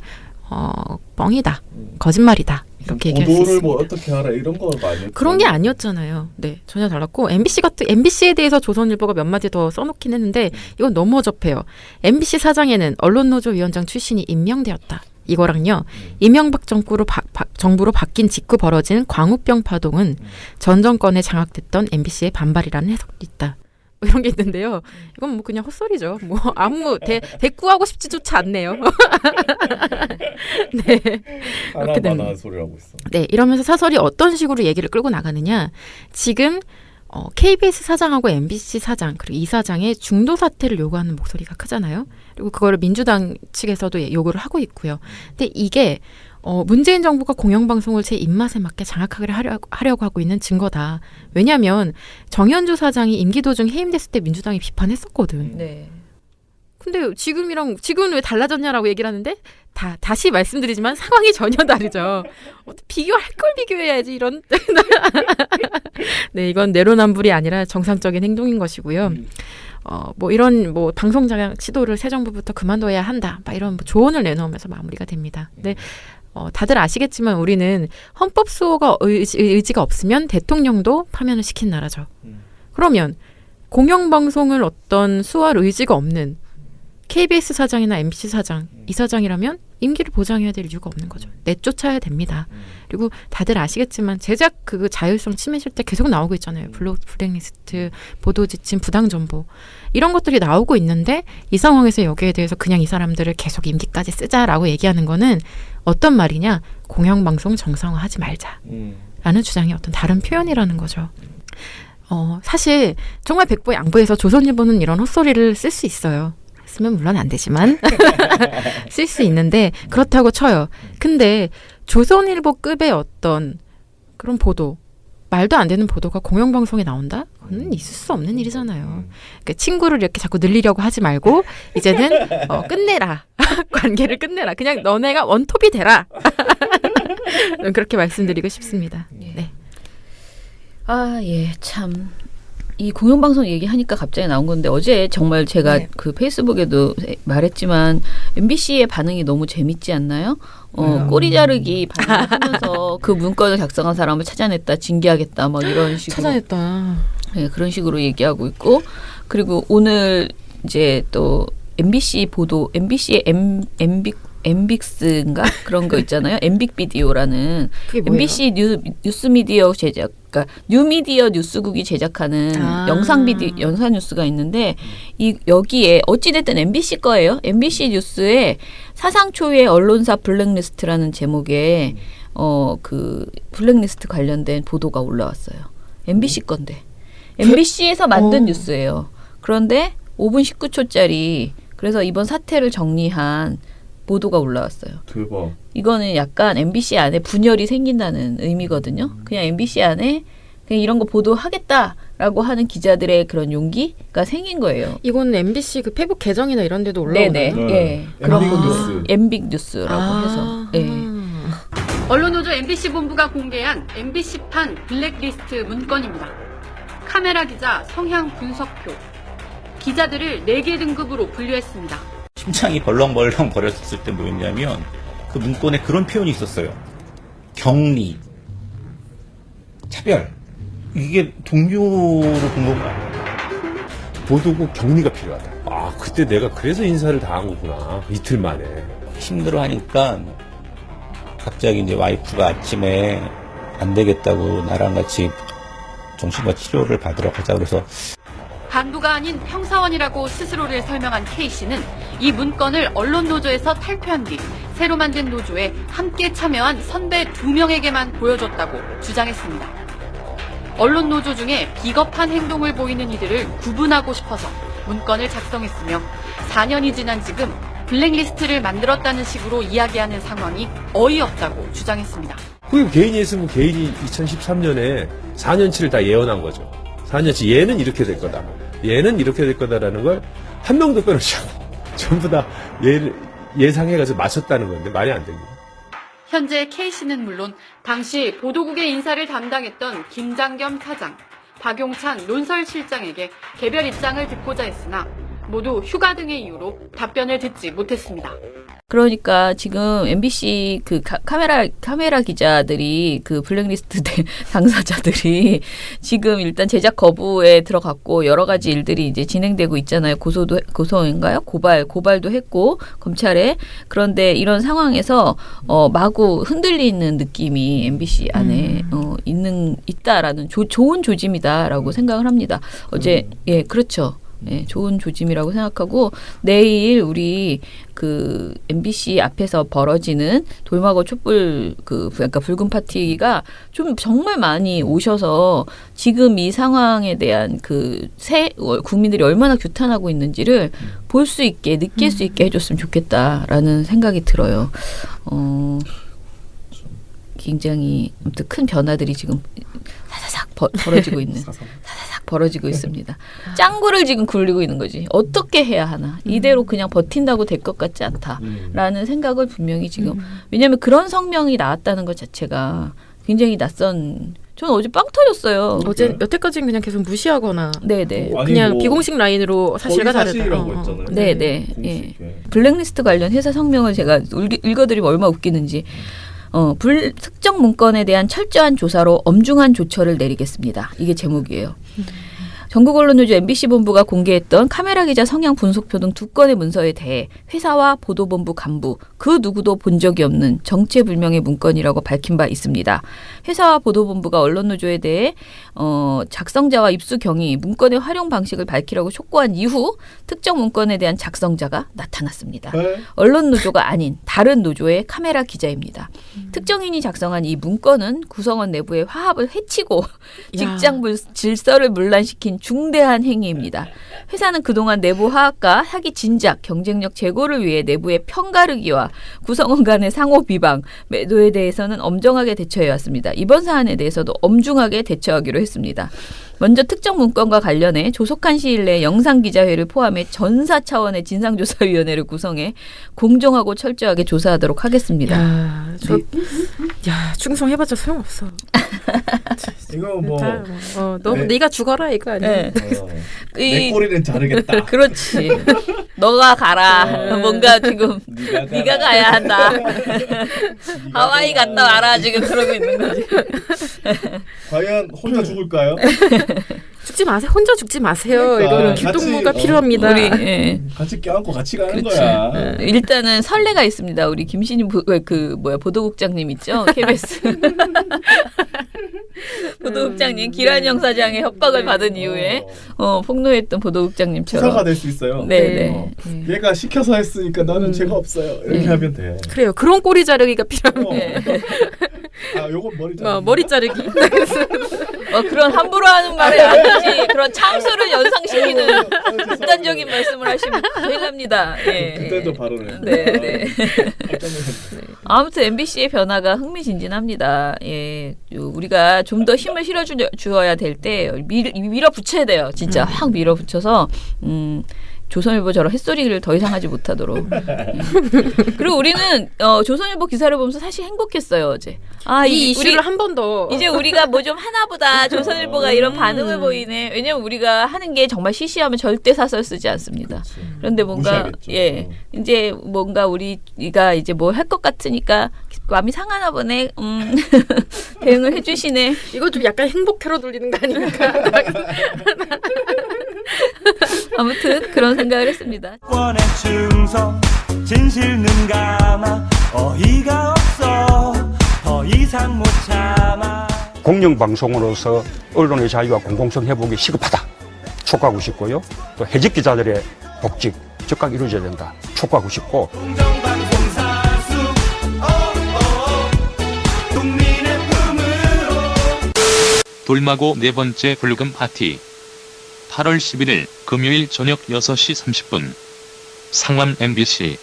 뻥이다, 거짓말이다 이렇게 얘기할 수 있습니다. 보도를 뭐 어떻게 하라 이런 거 많이 그런 게 아니었잖아요. 네, 전혀 달랐고 MBC에 대해서 조선일보가 몇 마디 더 써놓긴 했는데 이건 너무 어접해요. MBC 사장에는 언론노조 위원장 출신이 임명되었다. 이거랑요. 이명박 정부로 바뀐 직후 벌어진 광우병 파동은 전 정권에 장악됐던 MBC의 반발이라는 해석도 있다. 뭐 이런 게 있는데요. 이건 뭐 그냥 헛소리죠. 뭐 아무 대꾸하고 싶지조차 않네요. 네. 이렇게 됩니다. 소리라고 있어. 네, 이러면서 사설이 어떤 식으로 얘기를 끌고 나가느냐. 지금 KBS 사장하고 MBC 사장 그리고 이 사장의 중도 사퇴를 요구하는 목소리가 크잖아요. 그리고 그거를 민주당 측에서도 요구를 하고 있고요. 근데 이게 문재인 정부가 공영방송을 제 입맛에 맞게 장악하게 하려고 하고 있는 증거다. 왜냐하면 정현주 사장이 임기 도중 해임됐을 때 민주당이 비판했었거든. 네. 근데 지금은 왜 달라졌냐라고 얘기를 하는데 다시 말씀드리지만 상황이 전혀 다르죠. 비교할 걸 비교해야지 이런. 네, 이건 내로남불이 아니라 정상적인 행동인 것이고요. 뭐 이런 뭐 방송 장악 시도를 새 정부부터 그만둬야 한다. 막 이런 뭐 조언을 내놓으면서 마무리가 됩니다. 근데 다들 아시겠지만 우리는 헌법 수호가 의지가 없으면 대통령도 파면을 시킨 나라죠. 그러면 공영방송을 어떤 수호할 의지가 없는 KBS 사장이나 MBC 사장, 이 사장이라면 임기를 보장해야 될 이유가 없는 거죠. 내쫓아야 됩니다. 그리고 다들 아시겠지만 제작 그 자율성 침해실 때 계속 나오고 있잖아요. 블랙리스트, 보도 지침, 부당 정보 이런 것들이 나오고 있는데 이 상황에서 여기에 대해서 그냥 이 사람들을 계속 임기까지 쓰자라고 얘기하는 거는 어떤 말이냐? 공영방송 정상화하지 말자라는 주장이 어떤 다른 표현이라는 거죠. 사실 정말 백보 양보해서 조선일보는 이런 헛소리를 쓸 수 있어요. 쓰면 물론 안 되지만 쓸 수 있는데 그렇다고 쳐요. 근데 조선일보급의 어떤 그런 보도, 말도 안 되는 보도가 공영방송에 나온다? 그건 있을 수 없는 일이잖아요. 그러니까 친구를 이렇게 자꾸 늘리려고 하지 말고 이제는 끝내라. 관계를 끝내라. 그냥 너네가 원톱이 되라. 그렇게 말씀드리고 싶습니다. 네. 예, 참. 이 공영방송 얘기하니까 갑자기 나온 건데 어제 정말 제가 그 페이스북에도 말했지만 MBC의 반응이 너무 재밌지 않나요? 꼬리 자르기 반응하면서 그 문건을 작성한 사람을 찾아냈다, 징계하겠다, 막 이런 식으로 찾아냈다. 네, 그런 식으로 얘기하고 있고 그리고 오늘 이제 또 MBC 보도, MBC의 엠빅스인가 그런 거 있잖아요. 엠빅비디오라는 MBC 뉴스미디어 제작, 그러니까 뉴미디어 뉴스국이 제작하는 영상 뉴스가 있는데 여기에 어찌됐든 MBC 거예요. MBC 뉴스에 사상 초유의 언론사 블랙리스트라는 제목의 그 블랙리스트 관련된 보도가 올라왔어요. MBC 건데 MBC에서 만든 뉴스예요. 그런데 5분 19초짜리 그래서 이번 사태를 정리한 보도가 올라왔어요. 대박. 이거는 약간 MBC 안에 분열이 생긴다는 의미거든요. 그냥 MBC 안에 그냥 이런 거 보도하겠다라고 하는 기자들의 그런 용기가 생긴 거예요. 이건 MBC 그 페북 계정이나 이런 데도 올라오나요? 네네. 예. 그런 뉴스. 엠빅 뉴스라고 해서. 예. 언론노조 MBC 본부가 공개한 MBC판 블랙리스트 문건입니다. 카메라 기자 성향 분석표. 기자들을 4개 등급으로 분류했습니다. 심장이 벌렁벌렁 거렸을 때 뭐였냐면 그 문건에 그런 표현이 있었어요. 격리, 차별. 이게 동료로 본 건가? 보도국 격리가 필요하다. 아, 그때 내가 그래서 인사를 당한 거구나. 이틀 만에. 힘들어하니까 갑자기 이제 와이프가 아침에 안 되겠다고 나랑 같이 정신과 치료를 받으러 가자 그래서 간부가 아닌 형사원이라고 스스로를 설명한 K씨는 이 문건을 언론노조에서 탈퇴한 뒤 새로 만든 노조에 함께 참여한 선배 2명에게만 보여줬다고 주장했습니다. 언론노조 중에 비겁한 행동을 보이는 이들을 구분하고 싶어서 문건을 작성했으며 4년이 지난 지금 블랙리스트를 만들었다는 식으로 이야기하는 상황이 어이없다고 주장했습니다. 그게 개인이 했으면 개인이 2013년에 4년치를 다 예언한 거죠. 4년치 얘는 이렇게 될 거다. 얘는 이렇게 될 거다라는 걸 한 명도 빼놓지 않고 전부 다 예상해가지고 맞췄다는 건데 말이 안 됩니다. 현재 K씨는 물론 당시 보도국의 인사를 담당했던 김장겸 사장, 박용찬 논설실장에게 개별 입장을 듣고자 했으나 모두 휴가 등의 이유로 답변을 듣지 못했습니다. 그러니까 지금 MBC 그 카메라 기자들이 그 블랙리스트 당사자들이 지금 일단 제작 거부에 들어갔고 여러 가지 일들이 이제 진행되고 있잖아요. 고소인가요? 고발도 했고 검찰에. 그런데 이런 상황에서 마구 흔들리는 느낌이 MBC 안에 있다라는 좋은 조짐이다라고 생각을 합니다. 어제 예, 그렇죠. 네, 좋은 조짐이라고 생각하고 내일 우리 그 MBC 앞에서 벌어지는 돌마고 촛불 그러니까 붉은 파티가 좀 정말 많이 오셔서 지금 이 상황에 대한 국민들이 얼마나 규탄하고 있는지를 볼 수 있게 느낄 수 있게 해줬으면 좋겠다라는 생각이 들어요. 굉장히 아무튼 큰 변화들이 지금 사사삭 벌어지고 있는. 벌어지고 있습니다. 짱구를 지금 굴리고 있는 거지. 어떻게 해야 하나. 이대로 그냥 버틴다고 될 것 같지 않다라는 생각을 분명히 지금. 왜냐하면 그런 성명이 나왔다는 것 자체가 굉장히 낯선. 저는 어제 빵 터졌어요. 어제 여태까지는 그냥 계속 무시하거나. 네네. 그냥 비공식 라인으로 사실과 다르다. 네네. 예. 블랙리스트 관련 회사 성명을 제가 읽어드리면 얼마나 웃기는지. 특정 문건에 대한 철저한 조사로 엄중한 조처를 내리겠습니다. 이게 제목이에요. 전국 언론노조 MBC 본부가 공개했던 카메라 기자 성향 분석표 등 2건의 문서에 대해 회사와 보도본부 간부 그 누구도 본 적이 없는 정체불명의 문건이라고 밝힌 바 있습니다. 회사와 보도본부가 언론노조에 대해 작성자와 입수 경위, 문건의 활용 방식을 밝히라고 촉구한 이후 특정 문건에 대한 작성자가 나타났습니다. 언론노조가 아닌 다른 노조의 카메라 기자입니다. 특정인이 작성한 이 문건은 구성원 내부의 화합을 해치고 직장 질서를 문란시킨 중대한 행위입니다. 회사는 그동안 내부 화합과 사기 진작, 경쟁력 제고를 위해 내부의 편가르기와 구성원 간의 상호 비방, 매도에 대해서는 엄정하게 대처해왔습니다. 이번 사안에 대해서도 엄중하게 대처하기로 했습니다. 먼저 특정 문건과 관련해 조속한 시일 내에 영상기자회를 포함해 전사 차원의 진상조사위원회를 구성해 공정하고 철저하게 조사하도록 하겠습니다. 충성해봤자 소용없어. 이거 뭐 네가 죽어라 이거 아니야. 내 꼬리는 자르겠다. 그렇지. 너가 가라. 뭔가 지금 네가 가야 한다. 하와이 갔다 와라 지금 그러고 있는 거지. 과연 혼자 죽을까요? 죽지 마세요. 혼자 죽지 마세요. 그러니까, 이거는 길동무가 필요합니다. 우리 같이 껴안고 같이 가는 거야. 일단은 선례가 있습니다. 우리 김신희 보도국장님 있죠? KBS 보도국장님 기란영 사장의 협박을 받은 이후에 폭로했던 보도국장님처럼 수사가 될 수 있어요. 네네. 얘가 시켜서 했으니까 나는 죄가 없어요. 이렇게 하면 돼. 그래요. 그런 꼬리 자르기가 필요합니다. 요건 머리 자르기. 머리 자르기. 그런 함부로 하는 말에 아니지. 그런 참수를 연상시키는 극단적인 말씀을 하시면 큰일 납니다. 예. 그때도 발언을. 네. 아무튼 MBC의 변화가 흥미진진합니다. 예, 우리가 좀 더 힘을 실어주어야 될 때 밀어붙여야 돼요. 진짜 확 밀어붙여서 조선일보 저런 햇소리를 더 이상 하지 못하도록. 그리고 우리는 조선일보 기사를 보면서 사실 행복했어요 어제. 이 이슈를 한 번 더. 이제 우리가 뭐 좀 하나보다 조선일보가 이런 반응을 보이네. 왜냐면 우리가 하는 게 정말 시시하면 절대 사설 쓰지 않습니다. 그런데 뭔가 무시하겠죠. 이제 뭔가 우리가 이제 뭐 할 것 같으니까 마음이 상하나 보네. 대응을 해주시네. 이거 좀 약간 행복회로 돌리는 거 아닙니까? 아무튼 그런 생각을 했습니다. 원의 충성 진실 눈 감아 어이가 없어 더 이상 못 참아. 공영방송으로서 언론의 자유와 공공성 회복이 시급하다 촉구하고 싶고요. 또 해직 기자들의 복직 즉각 이루어져야 된다 촉구하고 싶고. 돌마고 네 번째 붉은 파티 8월 11일 금요일 저녁 6시 30분 상암 MBC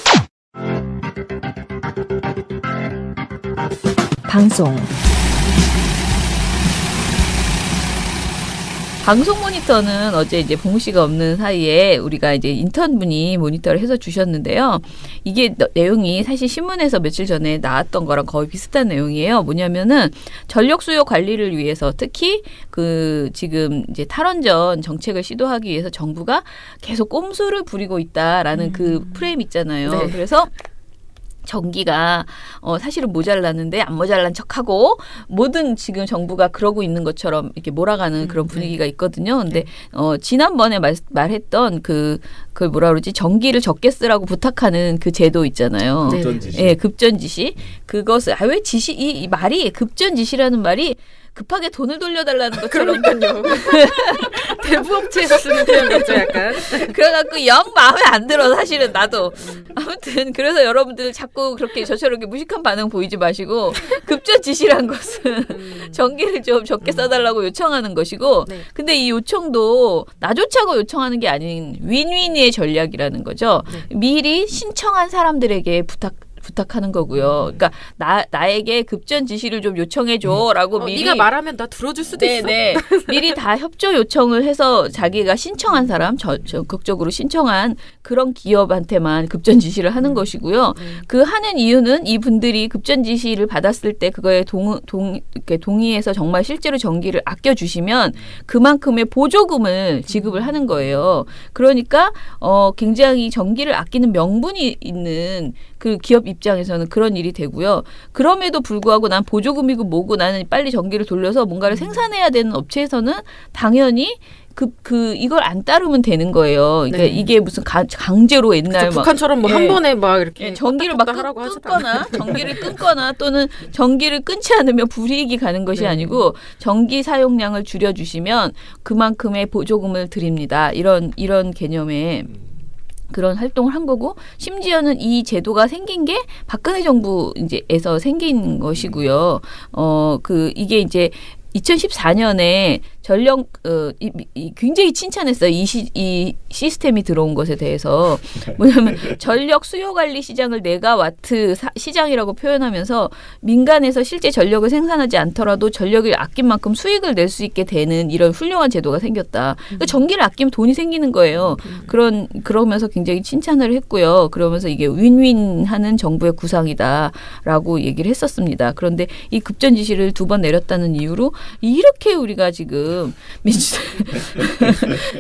방송 방송 모니터는 어제 이제 봉 씨가 없는 사이에 우리가 이제 인턴분이 모니터를 해서 주셨는데요. 이게 내용이 사실 신문에서 며칠 전에 나왔던 거랑 거의 비슷한 내용이에요. 뭐냐면은 전력 수요 관리를 위해서 특히 그 지금 이제 탈원전 정책을 시도하기 위해서 정부가 계속 꼼수를 부리고 있다라는 그 프레임 있잖아요. 네. 그래서 전기가 사실은 모자랐는데 안 모자란 척하고 모든 지금 정부가 그러고 있는 것처럼 이렇게 몰아가는 그런 분위기가 있거든요. 근데 지난번에 말했던 그걸 뭐라 그러지? 전기를 적게 쓰라고 부탁하는 그 제도 있잖아요. 급전 지시. 예, 급전 지시. 그것을 왜 지시 이 말이 급전 지시라는 말이 급하게 돈을 돌려달라는 것처럼. 그러니까요. 대부업체에서 쓰는 표현 같죠, 약간. 그래갖고 영 마음에 안 들어, 사실은 나도. 아무튼 그래서 여러분들 자꾸 그렇게 저처럼 이렇게 무식한 반응 보이지 마시고 급전 지시란 것은 전기를 좀 적게 써달라고 요청하는 것이고, 네. 근데 이 요청도 나 좋자고 요청하는 게 아닌 윈윈의 전략이라는 거죠. 네. 미리 신청한 사람들에게 부탁하는 거고요. 그러니까 나에게 급전 지시를 좀 요청해줘라고 미리. 네가 말하면 나 들어줄 수도 있어. 네. 미리 다 협조 요청을 해서 자기가 신청한 사람, 적극적으로 신청한 그런 기업한테만 급전 지시를 하는 것이고요. 그 하는 이유는 이분들이 급전 지시를 받았을 때 그거에 이렇게 동의해서 정말 실제로 전기를 아껴주시면 그만큼의 보조금을 지급을 하는 거예요. 그러니까 굉장히 전기를 아끼는 명분이 있는 그 기업 입장에서는 그런 일이 되고요. 그럼에도 불구하고 난 보조금이고 뭐고 나는 빨리 전기를 돌려서 뭔가를 생산해야 되는 업체에서는 당연히 이걸 안 따르면 되는 거예요. 그러니까 네. 이게 무슨 강제로 옛날 막 북한처럼 뭐 한 번에 막 이렇게 전기를 막 하라고 끊거나 전기를 끊거나 또는 전기를 끊지 않으면 불이익이 가는 것이 아니고 전기 사용량을 줄여주시면 그만큼의 보조금을 드립니다. 이런 개념의 그런 활동을 한 거고, 심지어는 이 제도가 생긴 게 박근혜 정부에서 생긴 것이고요. 이게 이제 2014년에 전력 굉장히 칭찬했어요. 이 시스템이 들어온 것에 대해서. 뭐냐면 전력 수요 관리 시장을 메가와트 시장이라고 표현하면서 민간에서 실제 전력을 생산하지 않더라도 전력을 아낀 만큼 수익을 낼 수 있게 되는 이런 훌륭한 제도가 생겼다. 그러니까 전기를 아끼면 돈이 생기는 거예요. 그러면서 굉장히 칭찬을 했고요. 그러면서 이게 윈윈하는 정부의 구상이다라고 얘기를 했었습니다. 그런데 이 급전 지시를 2번 내렸다는 이유로 이렇게 우리가 지금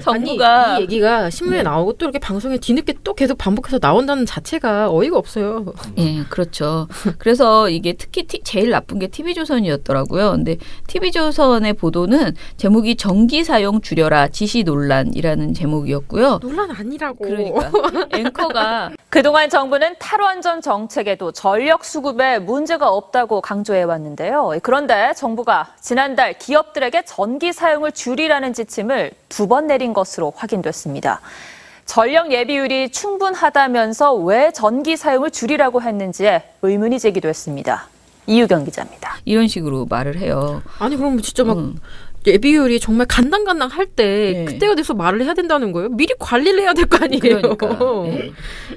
정부가 아니, 이 얘기가 신문에 나오고 또 이렇게 방송에 뒤늦게 또 계속 반복해서 나온다는 자체가 어이가 없어요. 예, 그렇죠. 그래서 이게 특히 제일 나쁜 게 TV조선이었더라고요. 근데 TV조선의 보도는 제목이 전기 사용 줄여라 지시 논란이라는 제목이었고요. 논란 아니라고. 그러니까 앵커가 그동안 정부는 탈원전 정책에도 전력 수급에 문제가 없다고 강조해왔는데요. 그런데 정부가 지난달 기업들에게 전기 사용을 줄이라는 지침을 2번 내린 것으로 확인됐습니다. 전력 예비율이 충분하다면서 왜 전기 사용을 줄이라고 했는지에 의문이 제기됐습니다. 이유경 기자입니다. 이런 식으로 말을 해요. 아니 그럼 진짜 막 예비율이 정말 간당간당 할 때 그때가 돼서 말을 해야 된다는 거예요? 미리 관리를 해야 될 거 아니에요? 그러니까. 네.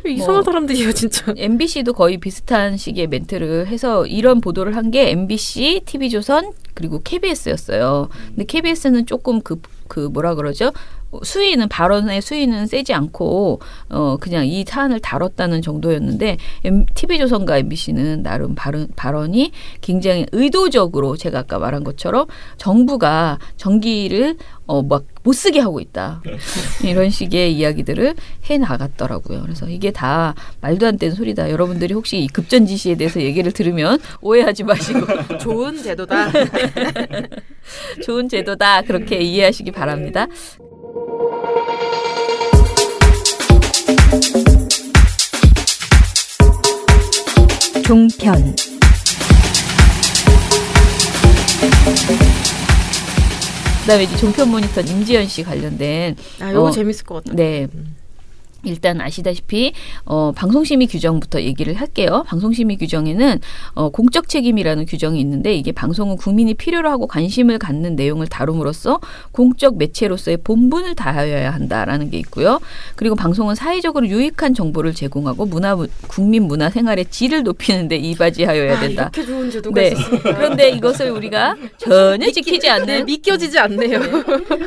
이상한 사람들이에요 진짜. MBC도 거의 비슷한 식의 멘트를 해서 이런 보도를 한 게 MBC, TV조선 그리고 KBS였어요. 근데 KBS는 조금 뭐라 그러죠? 발언의 수위는 세지 않고 그냥 이 사안을 다뤘다는 정도였는데 TV조선과 MBC는 나름 발언이 굉장히 의도적으로 제가 아까 말한 것처럼 정부가 전기를 막 못 쓰게 하고 있다. 이런 식의 이야기들을 해 나갔더라고요. 그래서 이게 다 말도 안 되는 소리다. 여러분들이 혹시 이 급전 지시에 대해서 얘기를 들으면 오해하지 마시고 좋은 제도다. 좋은 제도다. 그렇게 이해하시기 바랍니다. 종편 그다음에 이제 종편 모니터 임지연 씨 관련된 요거 재밌을 것 같아요. 네. 일단 아시다시피 방송심의 규정부터 얘기를 할게요. 방송심의 규정에는 공적 책임이라는 규정이 있는데 이게 방송은 국민이 필요로 하고 관심을 갖는 내용을 다룸으로써 공적 매체로서의 본분을 다하여야 한다라는 게 있고요. 그리고 방송은 사회적으로 유익한 정보를 제공하고 국민 문화 생활의 질을 높이는 데 이바지하여야 된다. 이렇게 좋은 제도가 있었습니까? 그런데 이것을 우리가 전혀 지키지 않는 믿겨지지 않네요.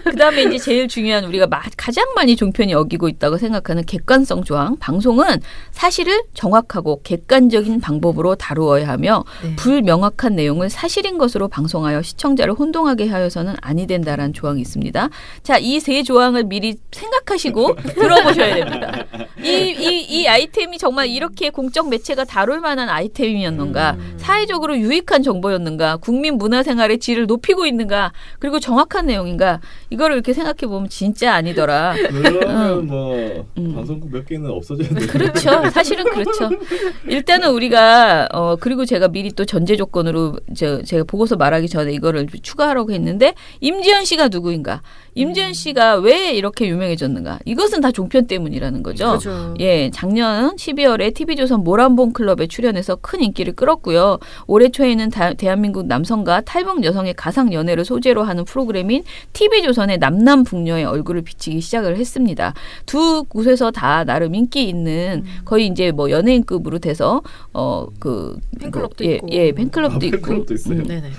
그다음에 이제 제일 중요한 우리가 가장 많이 종편이 어기고 있다고 생각하는 객관성 조항. 방송은 사실을 정확하고 객관적인 방법으로 다루어야 하며 불명확한 내용을 사실인 것으로 방송하여 시청자를 혼동하게 하여서는 아니 된다라는 조항이 있습니다. 자, 이 세 조항을 미리 생각하시고 들어보셔야 됩니다. 이 아이템이 정말 이렇게 공적 매체가 다룰 만한 아이템이었는가, 사회적으로 유익한 정보였는가, 국민 문화생활의 질을 높이고 있는가, 그리고 정확한 내용인가, 이거를 이렇게 생각해 보면 진짜 아니더라. 그러면 뭐 방송국 몇 개는 없어져야 돼요. 그렇죠. 사실은 그렇죠. 일단은 우리가 그리고 제가 미리 또 전제 조건으로 제가 보고서 말하기 전에 이거를 추가하라고 했는데 임지연 씨가 누구인가? 임지연 씨가 왜 이렇게 유명해졌는가? 이것은 다 종편 때문이라는 거죠. 그렇죠. 예, 작년 12월에 TV조선 모란봉 클럽에 출연해서 큰 인기를 끌었고요. 올해 초에는 대한민국 남성과 탈북 여성의 가상 연애를 소재로 하는 프로그램인 TV조선의 남남북녀의 얼굴을 비치기 시작을 했습니다. 두 곳에서 다 나름 인기 있는 거의 이제 뭐 연예인급으로 돼서 팬클럽도 있고 팬클럽도 있고 팬클럽도 있어요. 네네.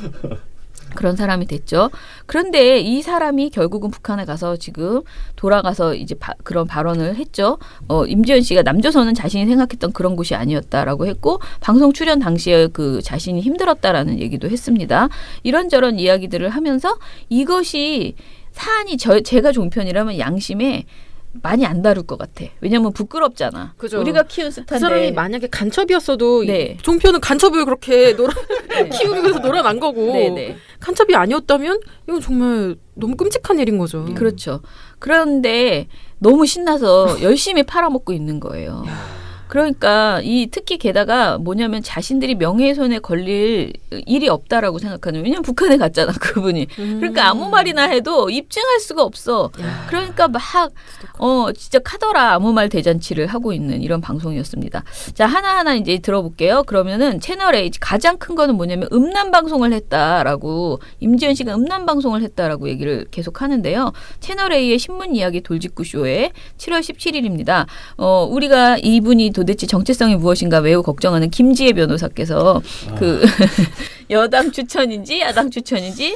그런 사람이 됐죠. 그런데 이 사람이 결국은 북한에 가서 지금 돌아가서 이제 그런 발언을 했죠. 임지연 씨가 남조선은 자신이 생각했던 그런 곳이 아니었다라고 했고 방송 출연 당시에 그 자신이 힘들었다라는 얘기도 했습니다. 이런저런 이야기들을 하면서 이것이 사안이 제가 종편이라면 양심에 많이 안 다룰 것 같아. 왜냐면 부끄럽잖아. 그죠. 우리가 키운 스타인데. 그 사람이 만약에 간첩이었어도 네. 종편은 간첩을 그렇게 키우기 위해서 놀아난 거고 네네. 간첩이 아니었다면 이건 정말 너무 끔찍한 일인 거죠. 그렇죠. 그런데 너무 신나서 열심히 팔아먹고 있는 거예요. 그러니까 특히 게다가 뭐냐면 자신들이 명예훼손에 걸릴 일이 없다라고 생각하는, 왜냐면 북한에 갔잖아 그분이. 그러니까 아무 말이나 해도 입증할 수가 없어. 그러니까 막 진짜 카더라 아무 말 대잔치를 하고 있는 이런 방송이었습니다. 자, 하나하나 이제 들어볼게요. 그러면은 채널A 가장 큰 거는 뭐냐면 음란 방송을 했다라고, 임지연 씨가 음란 방송을 했다라고 얘기를 계속 하는데요. 채널A의 신문 이야기 돌직구 쇼에 7월 17일입니다. 우리가 이분이 도대체 정체성이 무엇인가 매우 걱정하는 김지혜 변호사께서 여당 추천인지 야당 추천인지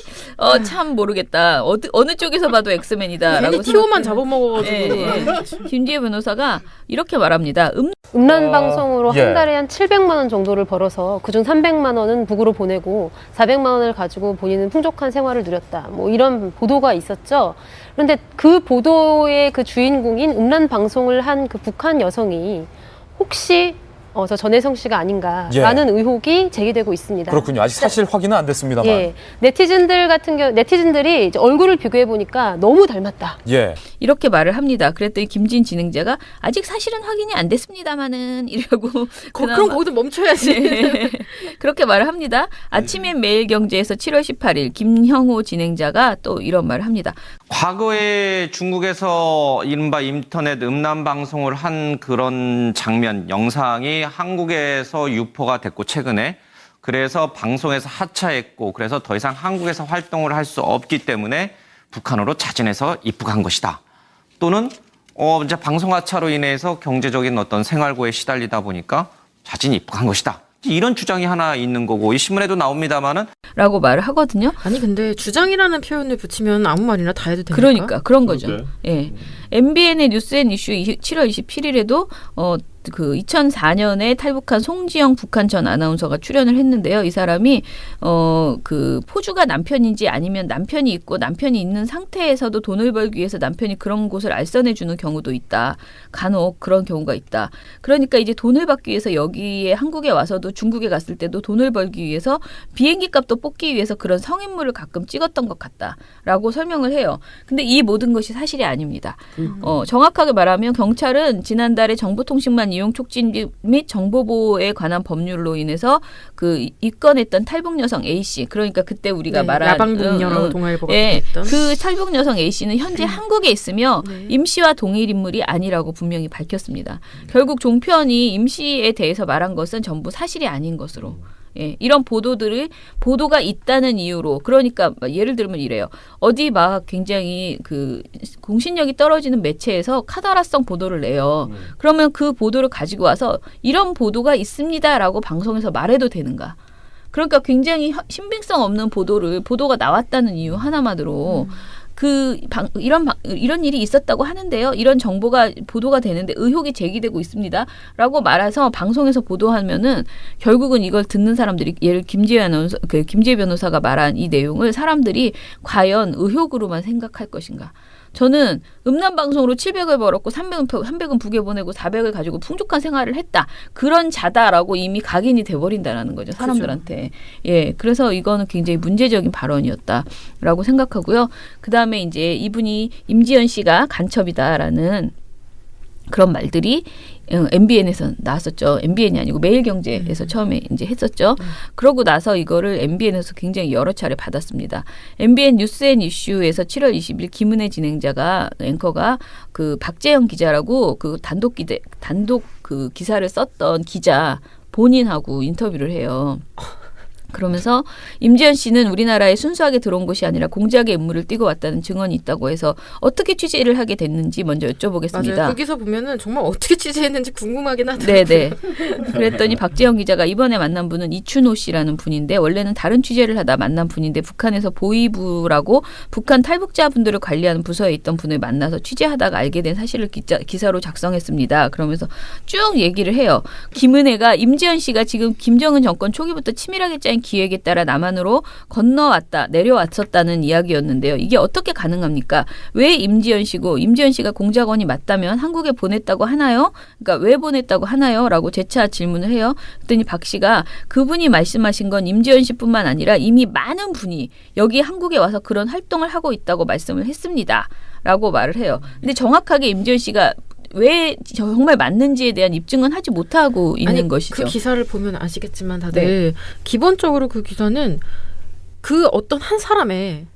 참 모르겠다. 어느 쪽에서 봐도 엑스맨이다라고 티오만 잡아먹어가지고 김지혜 변호사가 이렇게 말합니다. 음란 방송으로 한 달에 한 700만 원 정도를 벌어서 그중 300만 원은 북으로 보내고 400만 원을 가지고 본인은 풍족한 생활을 누렸다. 뭐 이런 보도가 있었죠. 그런데 그 보도의 그 주인공인 음란 방송을 한 그 북한 여성이 혹시 저 전혜성 씨가 아닌가라는 의혹이 제기되고 있습니다. 그렇군요. 아직 사실 확인은 안 됐습니다만. 예. 네티즌들이 이제 얼굴을 비교해 보니까 너무 닮았다. 예. 이렇게 말을 합니다. 그랬더니 김진 진행자가 아직 사실은 확인이 안 됐습니다마는 이라고 그럼 거기서 멈춰야지. 네. 그렇게 말을 합니다. 아침엔 매일경제에서 7월 18일 김형호 진행자가 또 이런 말을 합니다. 과거에 중국에서 이른바 인터넷 음란 방송을 한 그런 장면, 영상이 한국에서 유포가 됐고 최근에 그래서 방송에서 하차했고 그래서 더 이상 한국에서 활동을 할 수 없기 때문에 북한으로 자진해서 입국한 것이다. 또는 이제 방송 하차로 인해서 경제적인 어떤 생활고에 시달리다 보니까 자진 입국한 것이다. 이런 주장이 하나 있는 거고 이 신문에도 나옵니다마는 라고 말을 하거든요. 아니 근데 주장이라는 표현을 붙이면 아무 말이나 다 해도 됩니까? 그러니까 그런 거죠. 예. MBN의 뉴스앤이슈 7월 27일에도 그 2004년에 탈북한 송지영 북한 전 아나운서가 출연을 했는데요. 이 사람이 그 포주가 남편인지 아니면 남편이 있고 남편이 있는 상태에서도 돈을 벌기 위해서 남편이 그런 곳을 알선해 주는 경우도 있다. 간혹 그런 경우가 있다. 그러니까 이제 돈을 받기 위해서 여기에 한국에 와서도 중국에 갔을 때도 돈을 벌기 위해서 비행기 값도 뽑기 위해서 그런 성인물을 가끔 찍었던 것 같다라고 설명을 해요. 근데 이 모든 것이 사실이 아닙니다. 정확하게 말하면 경찰은 지난달에 정보통신망 이용 촉진 및 정보보호에 관한 법률로 인해서 그 입건했던 탈북 여성 A 씨, 그러니까 그때 우리가 말한 야방북녀라고 동아일보가 했던 그 탈북 여성 A 씨는 현재 한국에 있으며 임 씨와 동일 인물이 아니라고 분명히 밝혔습니다. 결국 종편이 임 씨에 대해서 말한 것은 전부 사실이 아닌 것으로. 예, 이런 보도가 있다는 이유로, 그러니까 예를 들면 이래요. 어디 막 굉장히 그 공신력이 떨어지는 매체에서 카더라성 보도를 내요. 그러면 그 보도를 가지고 와서 이런 보도가 있습니다라고 방송에서 말해도 되는가? 그러니까 굉장히 신빙성 없는 보도가 나왔다는 이유 하나만으로 이런 일이 있었다고 하는데요. 이런 정보가 보도가 되는데 의혹이 제기되고 있습니다.라고 말해서 방송에서 보도하면은 결국은 이걸 듣는 사람들이 예를 김지혜 변호사가 말한 이 내용을 사람들이 과연 의혹으로만 생각할 것인가? 저는 음란방송으로 700을 벌었고 300은 북에 보내고 400을 가지고 풍족한 생활을 했다. 그런 자다라고 이미 각인이 돼버린다라는 거죠. 사람들한테. 그렇죠. 예, 그래서 이거는 굉장히 문제적인 발언이었다라고 생각하고요. 그다음에 이제 이분이 임지연 씨가 간첩이다라는 그런 말들이 MBN에서 나왔었죠. MBN이 아니고 매일경제에서 처음에 이제 했었죠. 그러고 나서 이거를 MBN에서 굉장히 여러 차례 받았습니다. MBN 뉴스앤이슈에서 7월 20일 김은혜 진행자가 앵커가 그 박재영 기자라고 그 단독 그 기사를 썼던 기자 본인하고 인터뷰를 해요. 그러면서 임지연 씨는 우리나라에 순수하게 들어온 것이 아니라 공작의 임무를 띠고 왔다는 증언이 있다고 해서 어떻게 취재를 하게 됐는지 먼저 여쭤보겠습니다. 맞아요. 거기서 보면은 정말 어떻게 취재했는지 궁금하긴 하더라고요. 네네. 그랬더니 박재영 기자가 이번에 만난 분은 이춘호 씨라는 분인데 원래는 다른 취재를 하다 만난 분인데 북한에서 보위부라고 북한 탈북자분들을 관리하는 부서에 있던 분을 만나서 취재하다가 알게 된 사실을 기사로 작성했습니다. 그러면서 쭉 얘기를 해요. 김은혜가 임지연 씨가 지금 김정은 정권 초기부터 치밀하게 짜인 기획에 따라 남한으로 내려왔었다는 이야기였는데요. 이게 어떻게 가능합니까? 왜 임지연 씨가 공작원이 맞다면 한국에 보냈다고 하나요? 그러니까 왜 보냈다고 하나요? 라고 재차 질문을 해요. 그랬더니 박 씨가 그분이 말씀하신 건 임지연 씨뿐만 아니라 이미 많은 분이 여기 한국에 와서 그런 활동을 하고 있다고 말씀을 했습니다. 라고 말을 해요. 근데 정확하게 임지연 씨가 왜 정말 맞는지에 대한 입증은 하지 못하고 있는 것이죠. 그 기사를 보면 아시겠지만 다들 기본적으로 그 기사는 그 어떤 한 사람의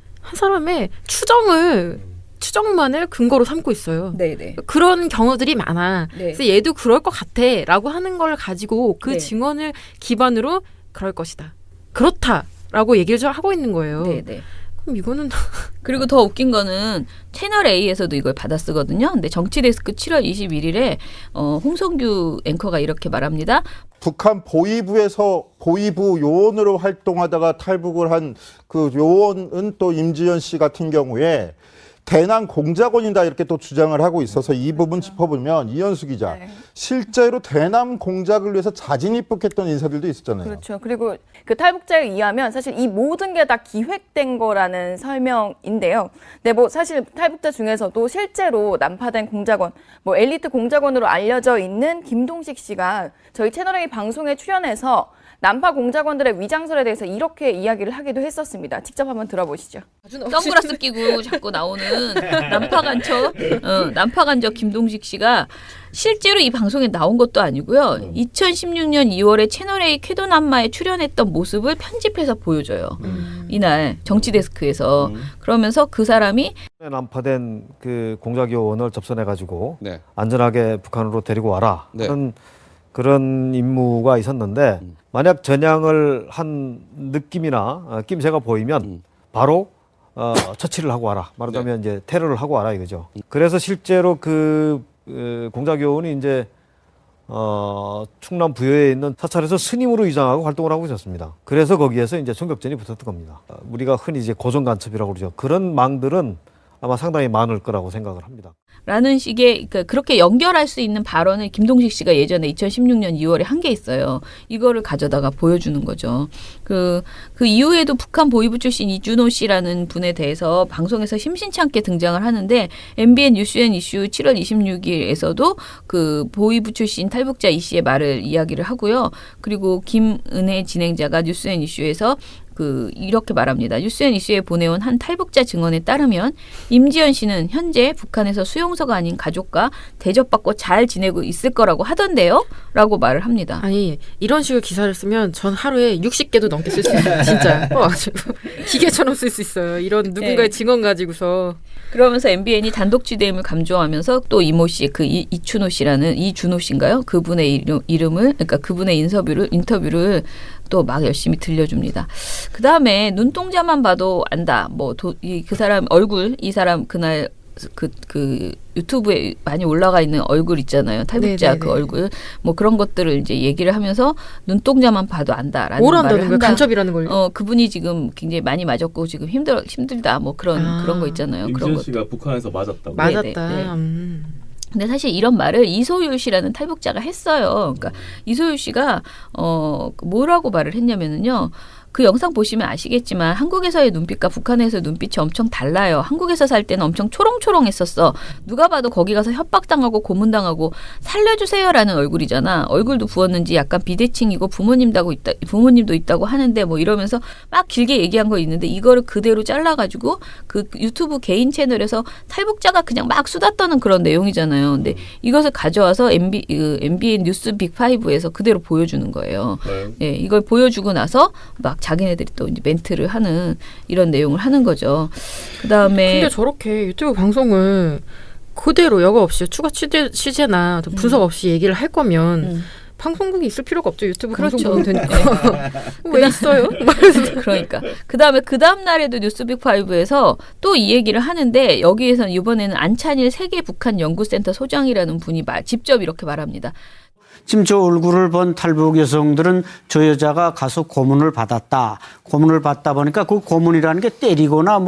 추정만을 근거로 삼고 있어요. 네네. 그런 경우들이 많아. 네. 그래서 얘도 그럴 것 같아라고 하는 걸 가지고 그 증언을 기반으로 그럴 것이다. 그렇다라고 얘기를 하고 있는 거예요. 네네. 그럼 이거는 그리고 더 웃긴 거는 채널 A에서도 이걸 받아 쓰거든요. 근데 정치데스크 7월 21일에 홍성규 앵커가 이렇게 말합니다. 북한 보위부에서 보위부 요원으로 활동하다가 탈북을 한 그 요원은 또 임지연 씨 같은 경우에 대남 공작원이다 이렇게 또 주장을 하고 있어서 이 부분 짚어보면 이현수 기자 실제로 대남 공작을 위해서 자진 입국했던 인사들도 있었잖아요. 그렇죠. 그리고 그 탈북자에 의하면 사실 이 모든 게 다 기획된 거라는 설명인데요. 근데 뭐 사실 탈북자 중에서도 실제로 난파된 공작원, 뭐 엘리트 공작원으로 알려져 있는 김동식 씨가 저희 채널A 방송에 출연해서 난파 공작원들의 위장설에 대해서 이렇게 이야기를 하기도 했었습니다. 직접 한번 들어보시죠. 선글라스 끼고 자꾸 나오는 난파간적 김동식 씨가 실제로 이 방송에 나온 것도 아니고요. 2016년 2월에 채널A 쾌도남마에 출연했던 모습을 편집해서 보여줘요. 이날 정치데스크에서. 그러면서 그 사람이 난파된 그 공작요원을 접선해가지고 안전하게 북한으로 데리고 와라 하는 그런 임무가 있었는데 만약 전향을 한 느낌이나 낌새가 보이면 바로 처치를 하고 와라. 말하자면 이제 테러를 하고 와라 이거죠. 그래서 실제로 그 공작요원이 이제 충남 부여에 있는 사찰에서 스님으로 위장하고 활동을 하고 있었습니다. 그래서 거기에서 이제 총격전이 붙었던 겁니다. 우리가 흔히 이제 고정 간첩이라고 그러죠. 그런 망들은 아마 상당히 많을 거라고 생각을 합니다. 라는 식의 그렇게 연결할 수 있는 발언을 김동식 씨가 예전에 2016년 2월에 한 게 있어요. 이거를 가져다가 보여주는 거죠. 그 이후에도 북한 보위부 출신 이준호 씨라는 분에 대해서 방송에서 심심치 않게 등장을 하는데 MBN 뉴스앤이슈 7월 26일에서도 그 보위부 출신 탈북자 이 씨의 말을 이야기를 하고요. 그리고 김은혜 진행자가 뉴스앤이슈에서 이렇게 말합니다. 뉴스앤 이슈에 보내온 한 탈북자 증언에 따르면 임지연 씨는 현재 북한에서 수용소가 아닌 가족과 대접받고 잘 지내고 있을 거라고 하던데요? 라고 말을 합니다. 아니 이런 식으로 기사를 쓰면 전 하루에 60개도 넘게 쓸 수 있어요. 진짜. 기계처럼 쓸 수 있어요. 이런 누군가의 증언 가지고서. 그러면서 MBN이 단독 취재임을 감조하면서 또 이모 씨, 이춘호 씨라는 이준호 씨인가요? 그분의 이름을 그러니까 그분의 인터뷰를 또 막 열심히 들려줍니다. 그 다음에 눈동자만 봐도 안다. 그 사람 얼굴, 이 사람 그날 그 유튜브에 많이 올라가 있는 얼굴 있잖아요. 탈북자 네네네. 그 얼굴. 그런 것들을 이제 얘기를 하면서 눈동자만 봐도 안다라는 말을 한다. 간첩이라는 걸. 그분이 지금 굉장히 많이 맞았고 지금 힘들다. 그런 거 있잖아요. 임지연 씨가 북한에서 맞았다고. 맞았다. 근데 사실 이런 말을 이소율 씨라는 탈북자가 했어요. 그러니까 이소율 씨가 뭐라고 말을 했냐면은요. 그 영상 보시면 아시겠지만 한국에서의 눈빛과 북한에서의 눈빛이 엄청 달라요. 한국에서 살 때는 엄청 초롱초롱했었어. 누가 봐도 거기 가서 협박당하고 고문당하고 살려주세요라는 얼굴이잖아. 얼굴도 부었는지 약간 비대칭이고 부모님도 있다고 하는데 이러면서 막 길게 얘기한 거 있는데 이거를 그대로 잘라가지고 그 유튜브 개인 채널에서 탈북자가 그냥 막 수다 떠는 그런 내용이잖아요. 근데 이것을 가져와서 MBN 뉴스 빅5에서 그대로 보여주는 거예요. 네, 이걸 보여주고 나서 막 자기네들이 또 이제 멘트를 하는 이런 내용을 하는 거죠. 그다음에 근데 저렇게 유튜브 방송을 그대로 여과 없이 추가 취재나 분석 없이 얘기를 할 거면 방송국이 있을 필요가 없죠. 유튜브 그렇죠. 방송 보면 되니까. 왜 있어요? 그러니까. 그 다음 날에도 뉴스빅5에서 또 이 얘기를 하는데 여기에서는 이번에는 안찬일 세계 북한 연구센터 소장이라는 분이 직접 이렇게 말합니다. 지금 저 얼굴을 본 탈북 여성들은 저 여자가 가서 고문을 받았다. 고문을 받다 보니까 그 고문이라는 게 때리거나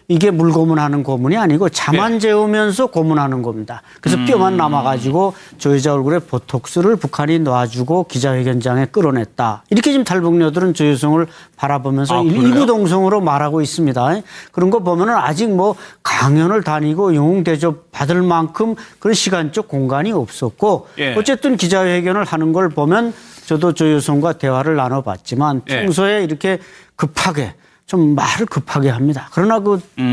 이게 물고문하는 고문이 아니고 잠안 재우면서 고문하는 겁니다. 그래서 뼈만 남아가지고 저 여자 얼굴에 보톡스를 북한이 놔주고 기자회견장에 끌어냈다. 이렇게 지금 탈북녀들은 저 여성을 바라보면서 일구동성으로 말하고 있습니다. 그런 거 보면은 아직 강연을 다니고 영웅 대접 받을 만큼 그런 시간적 공간이 없었고 어쨌든 기자회견을 하는 걸 보면 저도 저 여성과 대화를 나눠봤지만 평소에 이렇게 급하게 좀 말을 급하게 합니다. 그러나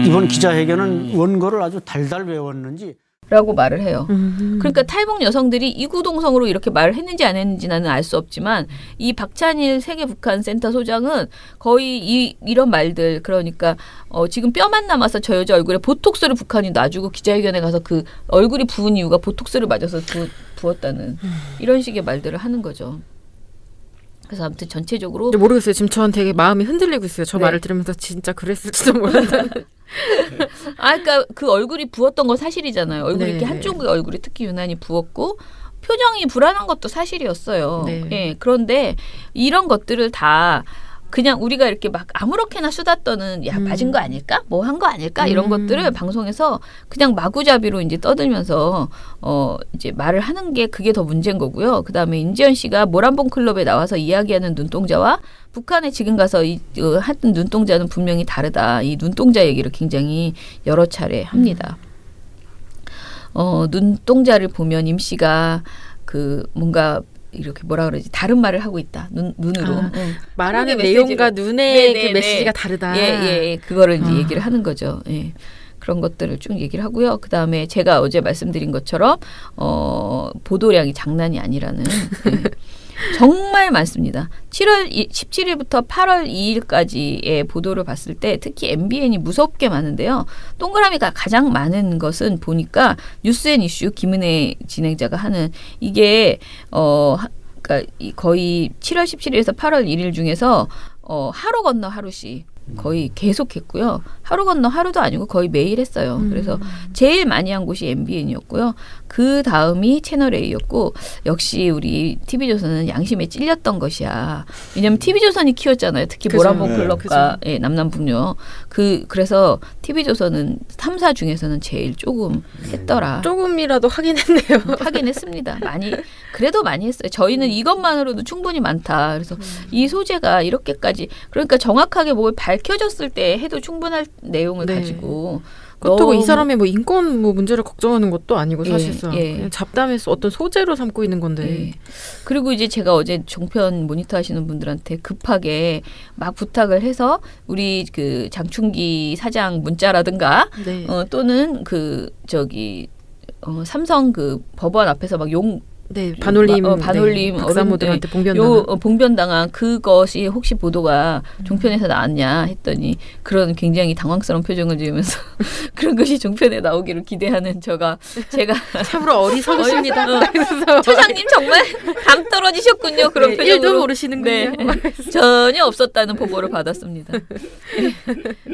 이번 기자회견은 원고를 아주 달달 외웠는지 라고 말을 해요. 그러니까 탈북 여성들이 이구동성으로 이렇게 말을 했는지 안 했는지 나는 알 수 없지만 이 박찬일 세계 북한 센터 소장은 거의 이런 말들 그러니까 지금 뼈만 남아서 저 여자 얼굴에 보톡스를 북한이 놔주고 기자회견에 가서 그 얼굴이 부은 이유가 보톡스를 맞아서 부었다는 이런 식의 말들을 하는 거죠. 그래서 아무튼 전체적으로 모르겠어요. 지금 전 되게 마음이 흔들리고 있어요. 저 말을 들으면서 진짜 그랬을지도 모른다는. 그러니까 그 얼굴이 부었던 건 사실이잖아요. 얼굴이 이렇게 한쪽의 얼굴이 특히 유난히 부었고 표정이 불안한 것도 사실이었어요. 그런데 이런 것들을 다 그냥 우리가 이렇게 막 아무렇게나 수다 떠는 맞은 거 아닐까? 한 거 아닐까? 이런 것들을 방송에서 그냥 마구잡이로 이제 떠들면서 이제 말을 하는 게 그게 더 문제인 거고요. 그다음에 임지연 씨가 모란봉 클럽에 나와서 이야기하는 눈동자와 북한에 지금 가서 하던 눈동자는 분명히 다르다. 이 눈동자 얘기를 굉장히 여러 차례 합니다. 눈동자를 보면 임 씨가 뭔가 이렇게 뭐라 그러지 다른 말을 하고 있다 눈으로 말하는 내용과 눈의 그 메시지가 다르다. 그거를 이제 얘기를 하는 거죠. 그런 것들을 쭉 얘기를 하고요. 그 다음에 제가 어제 말씀드린 것처럼 보도량이 장난이 아니라는 정말 많습니다. 7월 17일부터 8월 2일까지의 보도를 봤을 때 특히 MBN이 무섭게 많은데요. 동그라미가 가장 많은 것은 보니까 뉴스앤이슈 김은혜 진행자가 하는 이게 그러니까 거의 7월 17일에서 8월 1일 중에서 하루 건너 하루씩 거의 계속했고요. 하루 건너 하루도 아니고 거의 매일 했어요. 그래서 제일 많이 한 곳이 MBN이었고요. 그 다음이 채널A였고 역시 우리 TV조선은 양심에 찔렸던 것이야. 왜냐하면 TV조선이 키웠잖아요. 특히 모란봉 클럽과 남남북녀. 그래서 TV조선은 3사 중에서는 제일 조금 했더라. 조금이라도 하긴 했네요. 하긴 했습니다. 그래도 많이 했어요. 저희는 이것만으로도 충분히 많다. 그래서 이 소재가 이렇게까지 그러니까 정확하게 뭘 밝혀졌을 때 해도 충분할 내용을 가지고 그렇다고 이 사람의 뭐 인권 뭐 문제를 걱정하는 것도 아니고 사실상 그냥 잡담에서 어떤 소재로 삼고 있는 건데. 그리고 이제 제가 어제 종편 모니터 하시는 분들한테 급하게 막 부탁을 해서 우리 그 장충기 사장 문자라든가 또는 그 저기 삼성 그 법원 앞에서 막 반올림 박사모들한테 봉변당한 그것이 혹시 보도가 종편에서 나왔냐 했더니 그런 굉장히 당황스러운 표정을 지으면서 그런 것이 종편에 나오기를 기대하는 제가 참으로 어리석으십니다. 처장님 정말 감 떨어지셨군요. 그런 표정으로 1도 모르시는군요. 전혀 없었다는 보고를 받았습니다.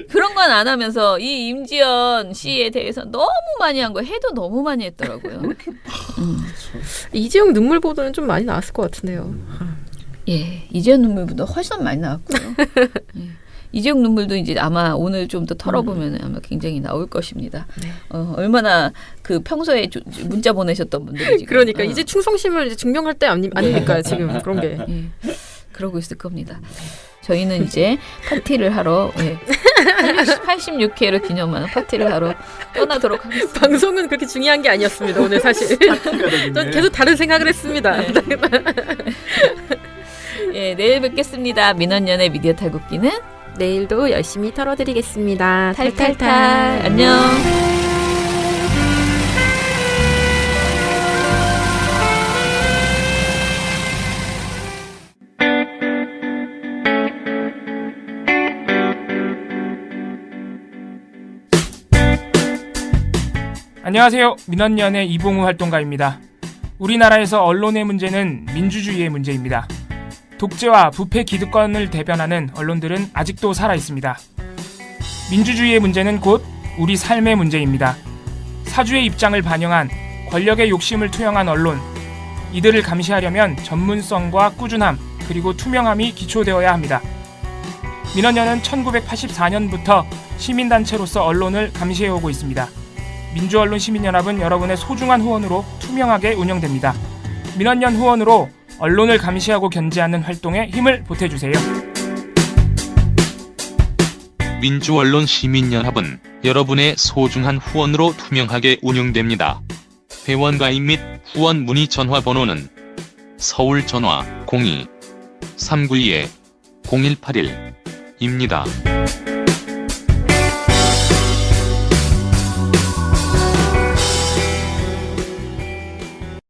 그런 건 안 하면서 이 임지연 씨에 대해서 너무 많이 한 거 해도 너무 많이 했더라고요. 이재용 눈물 보도는 좀 많이 나왔을 것 같은데요. 이재용 눈물 보도 훨씬 많이 나왔고요. 이재용 눈물도 이제 아마 오늘 좀 더 털어보면 아마 굉장히 나올 것입니다. 얼마나 그 평소에 문자 보내셨던 분들이 지금. 그러니까 이제 충성심을 이제 증명할 때 아닙니까 지금 그런 게. 그러고 있을 겁니다. 저희는 이제 파티를 하러 86회를 기념하는 파티를 하러 떠나도록 하겠습니다. 방송은 그렇게 중요한 게 아니었습니다. 오늘 사실. 전 계속 다른 생각을 했습니다. 내일 뵙겠습니다. 민원연의 미디어 탈곡기는 내일도 열심히 털어드리겠습니다. 탈탈탈. 안녕. 안녕하세요. 민원연의 이봉우 활동가입니다. 우리나라에서 언론의 문제는 민주주의의 문제입니다. 독재와 부패 기득권을 대변하는 언론들은 아직도 살아있습니다. 민주주의의 문제는 곧 우리 삶의 문제입니다. 사주의 입장을 반영한 권력의 욕심을 투영한 언론, 이들을 감시하려면 전문성과 꾸준함 그리고 투명함이 기초되어야 합니다. 민원연은 1984년부터 시민단체로서 언론을 감시해오고 있습니다. 민주언론 시민연합은 여러분의 소중한 후원으로 투명하게 운영됩니다. 민원연 후원으로 언론을 감시하고 견제하는 활동에 힘을 보태주세요. 민주언론 시민연합은 여러분의 소중한 후원으로 투명하게 운영됩니다. 회원 가입 및 후원 문의 전화번호는 서울 전화 02-392-0181입니다.